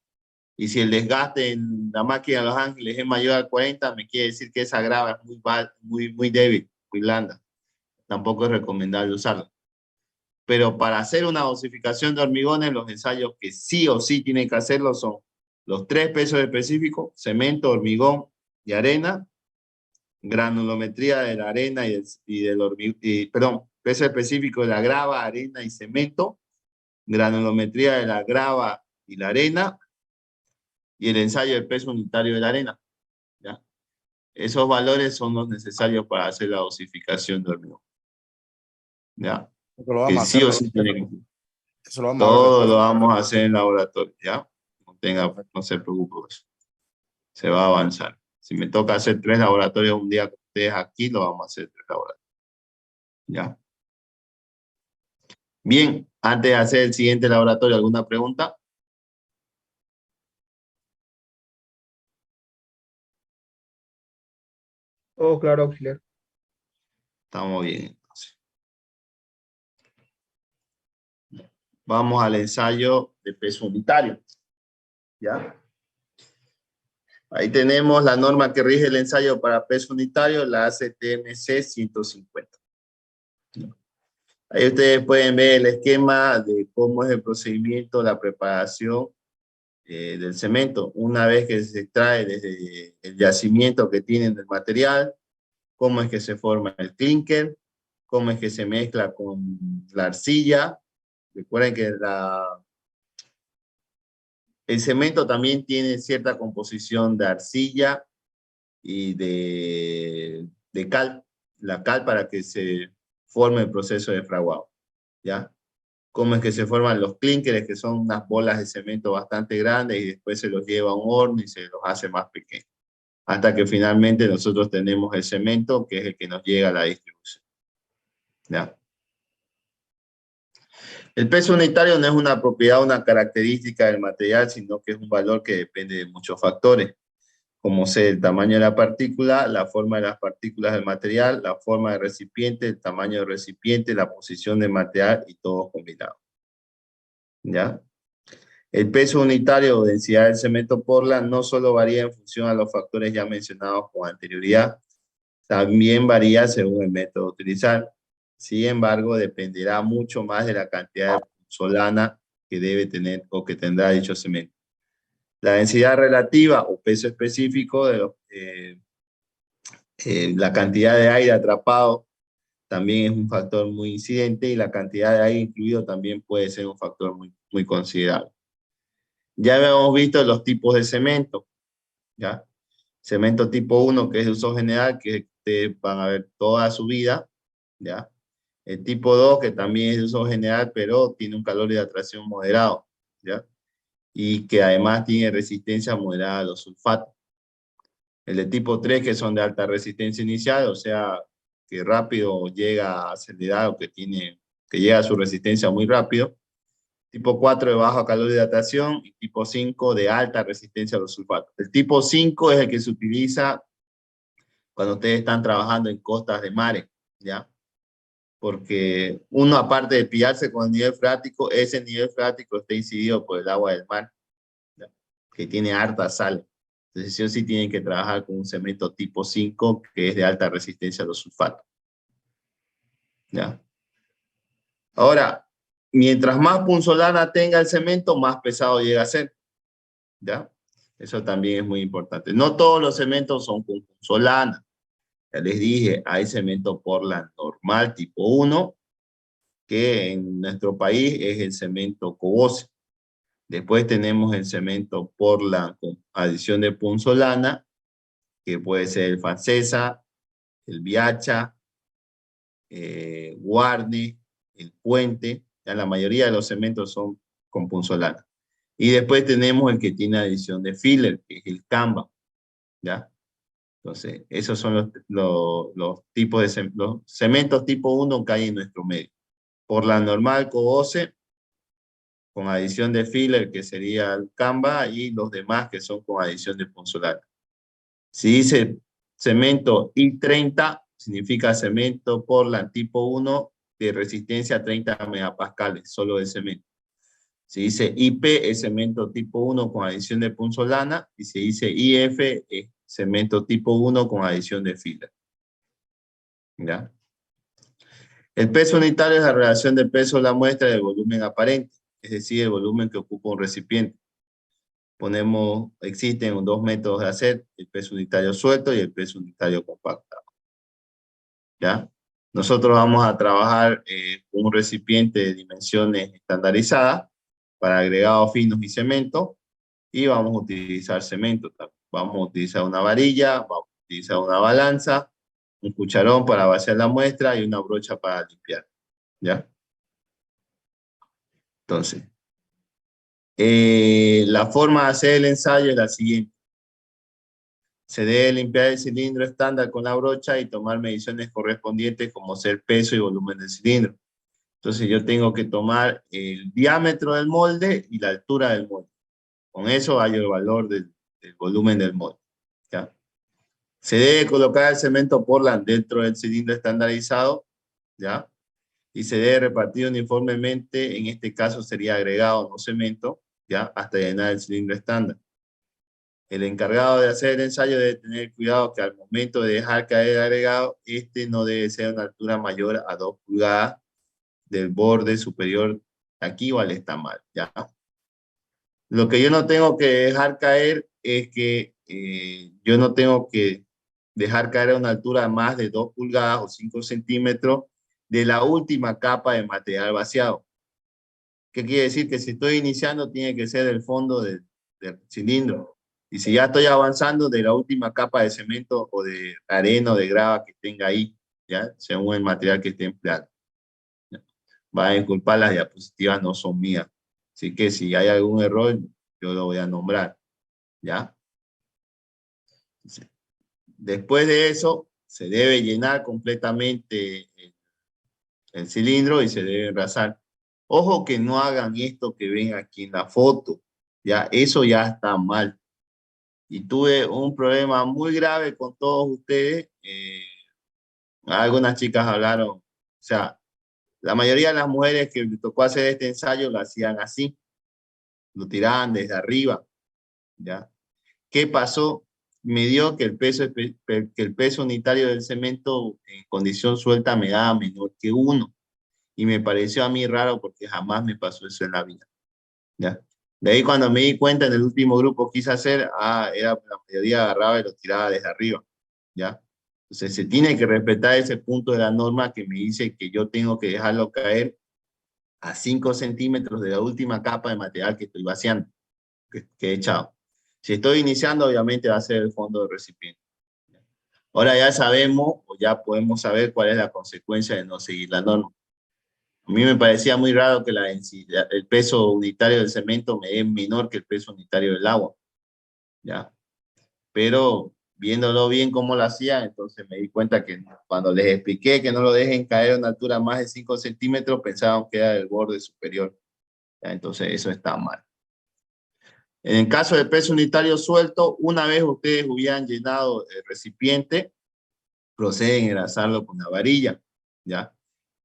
Y si el desgaste en la máquina de Los Ángeles es mayor al 40, me quiere decir que esa grava es muy débil, muy blanda. Tampoco es recomendable usarla. Pero para hacer una dosificación de hormigones, los ensayos que sí o sí tienen que hacerlo son los 3 pesos específicos: cemento, hormigón y arena, granulometría de la arena perdón, peso específico de la grava, arena y cemento, granulometría de la grava y la arena, y el ensayo del peso unitario de la arena. ¿Ya? Esos valores son los necesarios para hacer la dosificación de hormigón. ¿Ya? Eso lo Que vamos a sí hacer o sí después. tiene que hacer. Eso lo vamos a ver Todo después. lo vamos a hacer en laboratorio, ¿ya? No se preocupe por eso. se va a avanzar. Si me toca hacer 3 laboratorios un día con ustedes aquí, lo vamos a hacer 3 laboratorios. ¿Ya? Bien, antes de hacer el siguiente laboratorio, ¿alguna pregunta? Oh, claro, auxiliar. Estamos bien, entonces. Vamos al ensayo de peso unitario. ¿Ya? Ahí tenemos la norma que rige el ensayo para peso unitario, la ACTMC 150. Ahí ustedes pueden ver el esquema de cómo es el procedimiento, la preparación del cemento. Una vez que se extrae desde el yacimiento que tienen del material, cómo es que se forma el clinker, cómo es que se mezcla con la arcilla. Recuerden que el cemento también tiene cierta composición de arcilla y de cal. La cal para que se forme el proceso de fraguado. ¿Ya? Cómo es que se forman los clínkers, que son unas bolas de cemento bastante grandes y después se los lleva a un horno y se los hace más pequeños. Hasta que finalmente nosotros tenemos el cemento, que es el que nos llega a la distribución. ¿Ya? El peso unitario no es una propiedad, una característica del material, sino que es un valor que depende de muchos factores, como ser el tamaño de la partícula, la forma de las partículas del material, la forma del recipiente, el tamaño del recipiente, la posición del material y todos combinados. ¿Ya? El peso unitario o densidad del cemento Portland no solo varía en función a los factores ya mencionados con anterioridad, también varía según el método a utilizar. Sin embargo, dependerá mucho más de la cantidad de punzolana que debe tener o que tendrá dicho cemento. La densidad relativa o peso específico de la cantidad de aire atrapado también es un factor muy incidente y la cantidad de aire incluido también puede ser un factor muy considerable. Ya habíamos visto los tipos de cemento, ¿ya? Cemento tipo 1, que es de uso general, que ustedes van a ver toda su vida, ¿ya? El tipo 2, que también es de uso general, pero tiene un calor de atracción moderado, ¿ya? Y que además tiene resistencia moderada a los sulfatos. El de tipo 3, que son de alta resistencia inicial, o sea, que rápido llega a acelerar o que llega a su resistencia muy rápido. Tipo 4 de bajo calor de hidratación y tipo 5 de alta resistencia a los sulfatos. El tipo 5 es el que se utiliza cuando ustedes están trabajando en costas de mares, ¿ya? Porque uno, aparte de pillarse con el nivel freático, ese nivel freático está incidido por el agua del mar, ¿ya? Que tiene harta sal. Entonces, sí o sí tienen que trabajar con un cemento tipo 5 que es de alta resistencia a los sulfatos, ¿ya? Ahora, mientras más punzolana tenga el cemento, más pesado llega a ser, ¿ya? Eso también es muy importante. No todos los cementos son con punzolana. Ya les dije, hay cemento Portland normal tipo 1, que en nuestro país es el cemento Cobose. Después tenemos el cemento Portland con adición de punzolana, que puede ser el Fancesa, el Viacha, Guarne, el Puente. Ya la mayoría de los cementos son con punzolana. Y después tenemos el que tiene adición de filler, que es el Canva, ¿ya? Entonces, esos son los tipos de los cementos tipo 1 que hay en nuestro medio. Por la normal Cobose, con adición de filler, que sería el Canva, y los demás que son con adición de punzolana. Si dice cemento I30, significa cemento Portland tipo 1 de resistencia a 30 megapascales, solo de cemento. Si dice IP, es cemento tipo 1 con adición de punzolana, y si dice IF, es cemento tipo 1 con adición de filler. ¿Ya? El peso unitario es la relación del peso de la muestra del volumen aparente, es decir, el volumen que ocupa un recipiente. Existen dos métodos de hacer, el peso unitario suelto y el peso unitario compactado. ¿Ya? Nosotros vamos a trabajar con un recipiente de dimensiones estandarizadas para agregados finos y cemento, y vamos a utilizar cemento. Vamos a utilizar una varilla, vamos a utilizar una balanza, un cucharón para vaciar la muestra y una brocha para limpiar. ¿Ya? Entonces, la forma de hacer el ensayo es la siguiente. Se debe limpiar el cilindro estándar con la brocha y tomar mediciones correspondientes como ser peso y volumen del cilindro. Entonces yo tengo que tomar el diámetro del molde y la altura del molde. Con eso hay el valor del volumen del molde. ¿Ya? Se debe colocar el cemento Portland dentro del cilindro estandarizado, ¿ya? Y se debe repartir uniformemente, en este caso sería agregado, no cemento, ¿ya? Hasta llenar el cilindro estándar. El encargado de hacer el ensayo debe tener cuidado que al momento de dejar caer el agregado, este no debe ser a una altura mayor a 2 pulgadas del borde superior aquí o al estamar, ¿ya? Lo que yo no tengo que dejar caer es que yo no tengo que dejar caer a una altura de más de 2 pulgadas o 5 centímetros de la última capa de material vaciado. ¿Qué quiere decir? Que si estoy iniciando tiene que ser el fondo del cilindro. Y si ya estoy avanzando, de la última capa de cemento o de arena o de grava que tenga ahí, ¿ya? Según el material que esté empleando. Va a disculpar, las diapositivas no son mías. Así que si hay algún error, yo lo voy a nombrar, ¿ya? Después de eso, se debe llenar completamente el cilindro y se debe engrasar. Ojo que no hagan esto que ven aquí en la foto, ¿ya? Eso ya está mal. Y tuve un problema muy grave con todos ustedes. Algunas chicas hablaron, o sea, la mayoría de las mujeres que les tocó hacer este ensayo lo hacían así, lo tiraban desde arriba, ¿ya? ¿Qué pasó? Me dio que el peso unitario del cemento en condición suelta me daba menor que 1. Y me pareció a mí raro porque jamás me pasó eso en la vida, ¿ya? De ahí cuando me di cuenta en el último grupo que quise hacer, era la mayoría agarraba y lo tiraba desde arriba, ¿ya? Entonces se tiene que respetar ese punto de la norma que me dice que yo tengo que dejarlo caer a 5 centímetros de la última capa de material que estoy vaciando, que he echado. Si estoy iniciando, obviamente va a ser el fondo del recipiente. Ahora ya sabemos, o ya podemos saber cuál es la consecuencia de no seguir la norma. A mí me parecía muy raro que el peso unitario del cemento me dé menor que el peso unitario del agua, ¿ya? Pero viéndolo bien cómo lo hacían, entonces me di cuenta que cuando les expliqué que no lo dejen caer a una altura más de 5 centímetros, pensaban que era el borde superior, ¿ya? Entonces eso está mal. En el caso de peso unitario suelto, una vez ustedes hubieran llenado el recipiente, proceden a engrasarlo con la varilla, ¿ya?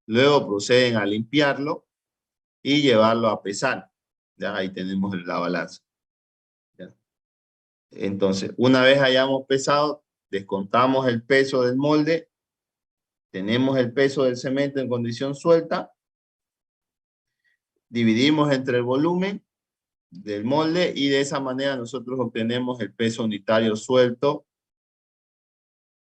Luego proceden a limpiarlo y llevarlo a pesar, ¿ya? Ahí tenemos la balanza, ¿ya? Entonces, una vez hayamos pesado, descontamos el peso del molde, tenemos el peso del cemento en condición suelta, dividimos entre el volumen del molde y de esa manera nosotros obtenemos el peso unitario suelto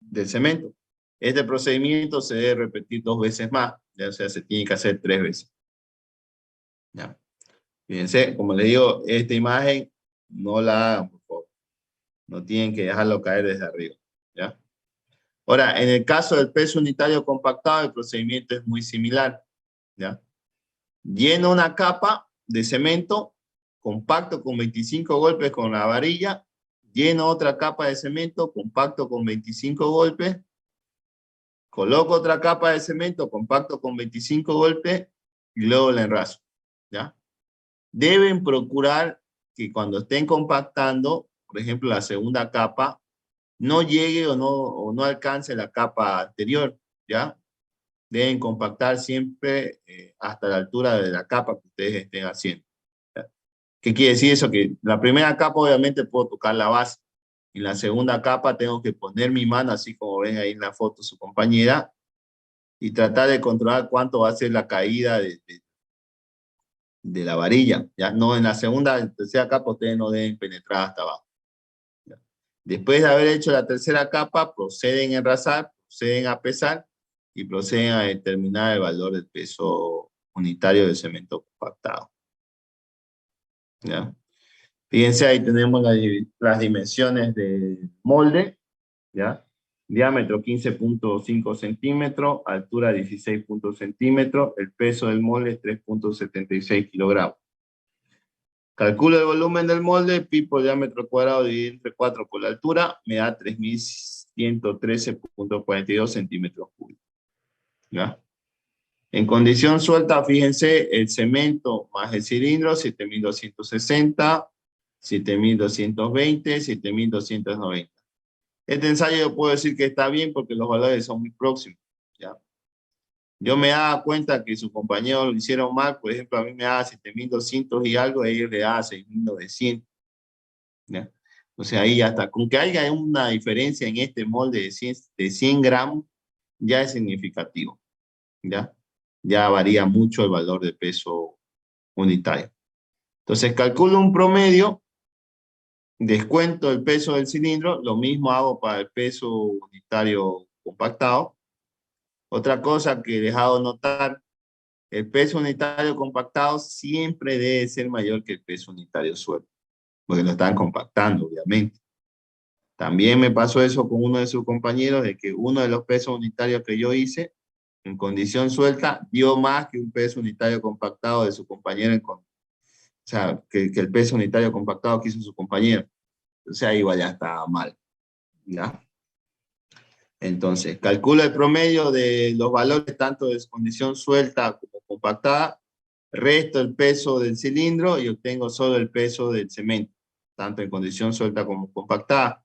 del cemento. Este procedimiento se debe repetir 2 veces más, ya, o sea, se tiene que hacer 3 veces. ¿Ya? Fíjense, como les digo, esta imagen no la hagan, por favor. No tienen que dejarlo caer desde arriba, ¿ya? Ahora, en el caso del peso unitario compactado, el procedimiento es muy similar, ¿ya? Lleno una capa de cemento, compacto con 25 golpes con la varilla, lleno otra capa de cemento, compacto con 25 golpes, coloco otra capa de cemento, compacto con 25 golpes, y luego la enraso, ¿ya? Deben procurar que cuando estén compactando, por ejemplo, la segunda capa, no llegue o no alcance la capa anterior, ¿ya? Deben compactar siempre hasta la altura de la capa que ustedes estén haciendo, ¿ya? ¿Qué quiere decir eso? Que la primera capa obviamente puedo tocar la base. En la segunda capa tengo que poner mi mano, así como ven ahí en la foto su compañera, y tratar de controlar cuánto va a ser la caída de la varilla, ¿ya? No, en la segunda y tercera capa ustedes no deben penetrar hasta abajo, ¿ya? Después de haber hecho la tercera capa, proceden a enrasar, proceden a pesar y proceden a determinar el valor del peso unitario del cemento compactado, ¿ya? Fíjense, ahí tenemos las dimensiones del molde, ¿ya? Diámetro 15.5 centímetros, altura 16 centímetros, el peso del molde es 3.76 kilogramos. Calculo el volumen del molde, pi por diámetro cuadrado dividido entre 4 por la altura, me da 3113.42 centímetros cúbicos. ¿Ya? En condición suelta, fíjense, el cemento más el cilindro, 7260, 7220, 7290. Este ensayo yo puedo decir que está bien porque los valores son muy próximos. ¿Ya? Yo me daba cuenta que sus compañeros lo hicieron mal, por ejemplo, a mí me daba 7200 y algo, a ellos le daba 6900. ¿Ya? O sea, ahí ya está. Con que haya una diferencia en este molde de 100 gramos, ya es significativo. ¿Ya? Ya varía mucho el valor de peso unitario. Entonces, calculo un promedio, descuento el peso del cilindro, lo mismo hago para el peso unitario compactado. Otra cosa que he dejado notar, el peso unitario compactado siempre debe ser mayor que el peso unitario suelto, porque lo están compactando, obviamente. También me pasó eso con uno de sus compañeros, de que uno de los pesos unitarios que yo hice, en condición suelta, dio más que un peso unitario compactado de su compañero, o sea, que el peso unitario compactado que hizo su compañero. O sea, igual ya estaba mal, ¿ya? Entonces, calculo el promedio de los valores tanto de condición suelta como compactada, resto el peso del cilindro y obtengo solo el peso del cemento, tanto en condición suelta como compactada.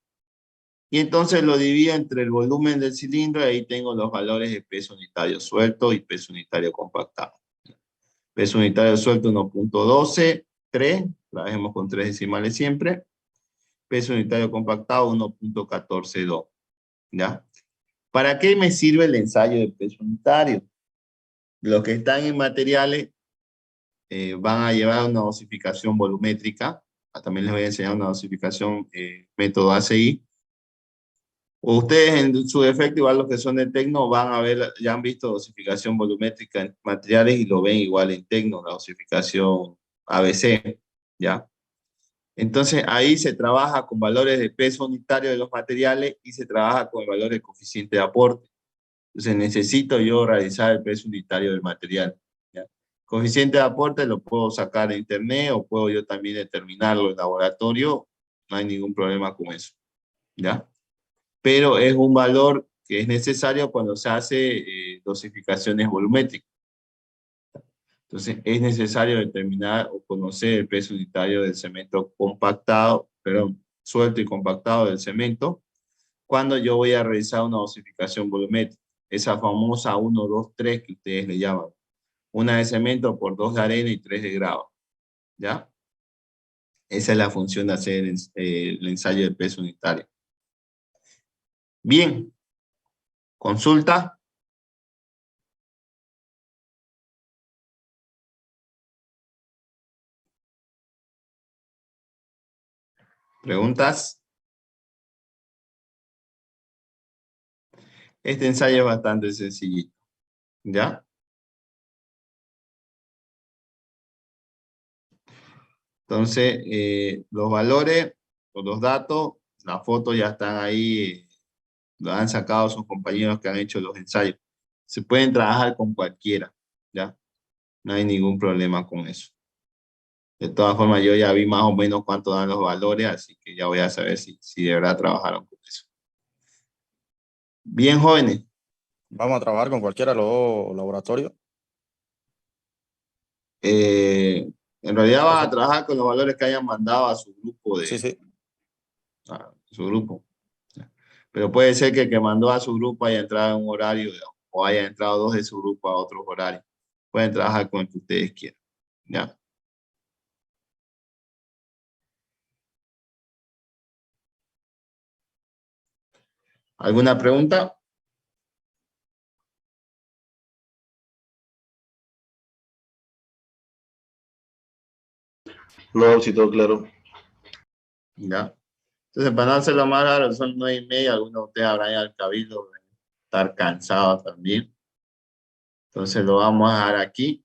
Y entonces lo divido entre el volumen del cilindro y ahí tengo los valores de peso unitario suelto y peso unitario compactado. Peso unitario suelto 1.12, 3, la dejemos con 3 decimales siempre. Peso unitario compactado 1.142, ¿ya? ¿Para qué me sirve el ensayo de peso unitario? Los que están en materiales van a llevar una dosificación volumétrica. También les voy a enseñar una dosificación método ACI. Ustedes en su defecto, igual los que son de Tecno, van a ver, ya han visto dosificación volumétrica en materiales y lo ven igual en Tecno, la dosificación ABC, ¿ya? Entonces ahí se trabaja con valores de peso unitario de los materiales y se trabaja con el valor de coeficiente de aporte. Entonces necesito yo realizar el peso unitario del material, ¿ya? Coeficiente de aporte lo puedo sacar de internet o puedo yo también determinarlo en laboratorio, no hay ningún problema con eso, ¿ya? Pero es un valor que es necesario cuando se hace dosificaciones volumétricas. Entonces, es necesario determinar o conocer el peso unitario del cemento compactado, perdón, suelto y compactado del cemento, cuando yo voy a realizar una dosificación volumétrica. Esa famosa 1, 2, 3 que ustedes le llaman. Una de cemento por 2 de arena y 3 de grava. ¿Ya? Esa es la función de hacer el ensayo de peso unitario. Bien. ¿Consulta? ¿Preguntas? Este ensayo es bastante sencillito. ¿Ya? Entonces, los valores o los datos, las fotos ya están ahí, lo han sacado sus compañeros que han hecho los ensayos. Se pueden trabajar con cualquiera, ¿ya? No hay ningún problema con eso. De todas formas, yo ya vi más o menos cuánto dan los valores, así que ya voy a saber si de verdad trabajaron con eso. Bien, jóvenes. Vamos a trabajar con cualquiera de los dos laboratorios. En realidad van a trabajar con los valores que hayan mandado a su grupo Sí, sí. a su grupo. Pero puede ser que el que mandó a su grupo haya entrado en un horario o haya entrado dos de su grupo a otros horarios. Pueden trabajar con el que ustedes quieran. ¿Ya? ¿Alguna pregunta? No, sí, todo claro. ¿Ya? Entonces, para no hacerlo más raro, son 9:30, algunos de ustedes habrán ido al cabildo, de estar cansados también. Entonces, lo vamos a dejar aquí.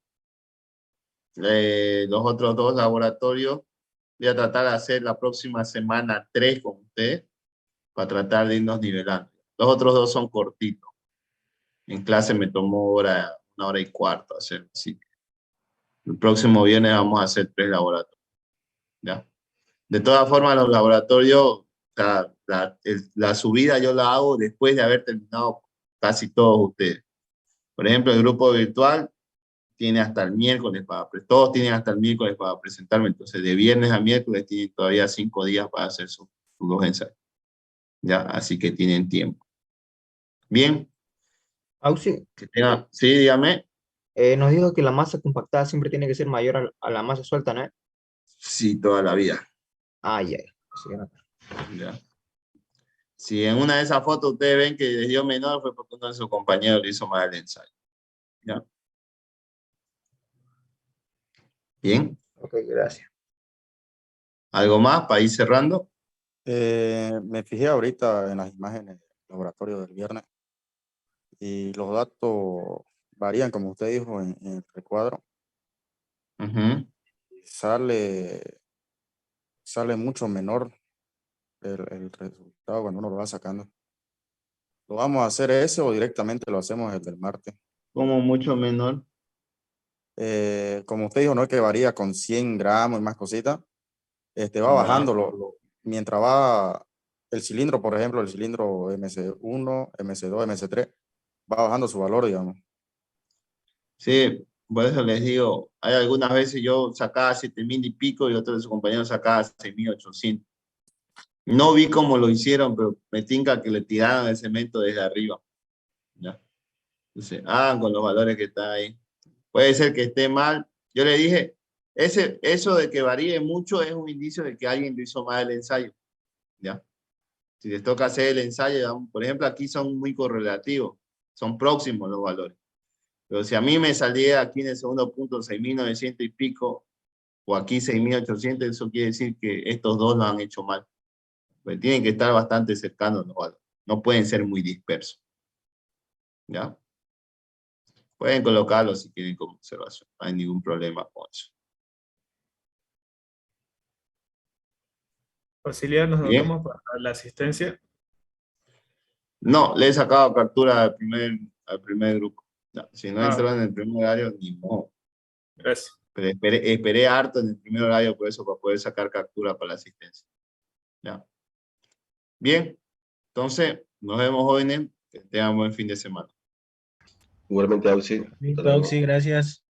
Los otros dos laboratorios, voy a tratar de hacer la próxima semana 3 con ustedes, para tratar de irnos nivelando. Los otros dos son cortitos. En clase me tomó 1 hora y cuarto hacer así. El próximo viernes vamos a hacer 3 laboratorios. ¿ya? De todas formas, los laboratorios, la subida yo la hago después de haber terminado casi todos ustedes. Por ejemplo, el grupo virtual tiene hasta el miércoles todos tienen hasta el miércoles para presentarme, entonces de viernes a miércoles tienen todavía 5 días para hacer sus 2 ensayos. ¿Ya? Así que tienen tiempo. Bien. Auxi, Sí, dígame. nos dijo que la masa compactada siempre tiene que ser mayor a la masa suelta, ¿no? Sí, toda la vida. Ay, ay. Sí, no. ¿Ya? Si en una de esas fotos ustedes ven que les dio menor, fue porque uno de sus compañeros le hizo mal el ensayo. ¿Ya? Bien. Ok, gracias. ¿Algo más para ir cerrando? Me fijé ahorita en las imágenes del laboratorio del viernes y los datos varían, como usted dijo, en el recuadro. Ujú. Sale mucho menor el resultado cuando uno lo va sacando. ¿Lo vamos a hacer ese o directamente lo hacemos el del martes? Como mucho menor. Como usted dijo, no es que varía con 100 gramos y más cositas. Va Ya. bajando mientras va el cilindro, por ejemplo, el cilindro MC1, MC2, MC3, va bajando su valor, digamos. Sí, por eso les digo, hay algunas veces yo sacaba 7.000 y pico y otros de sus compañeros sacaban 6.800. No vi cómo lo hicieron, pero me tinca que le tiraron el cemento desde arriba. ¿Ya? Entonces, hagan con los valores que están ahí. Puede ser que esté mal. Yo le dije, eso de que varíe mucho es un indicio de que alguien lo hizo mal el ensayo. ¿Ya? Si les toca hacer el ensayo, por ejemplo, aquí son muy correlativos, son próximos los valores. Pero si a mí me salía aquí en el segundo punto 6.900 y pico, o aquí 6.800, eso quiere decir que estos dos lo han hecho mal. Pues tienen que estar bastante cercanos los valores. No pueden ser muy dispersos. ¿Ya? Pueden colocarlo si quieren como observación. No hay ningún problema con eso. Facilidad, nos Bien. anotamos para la asistencia. No, le he sacado captura al primer grupo. No, si no Ah, entró en el primer horario, ni modo. gracias. Pero esperé harto en el primer horario por eso, para poder sacar captura para la asistencia. ¿Ya? Bien, entonces, nos vemos jóvenes, que tengan buen fin de semana. Igualmente, Auxi. Hasta luego. Gracias.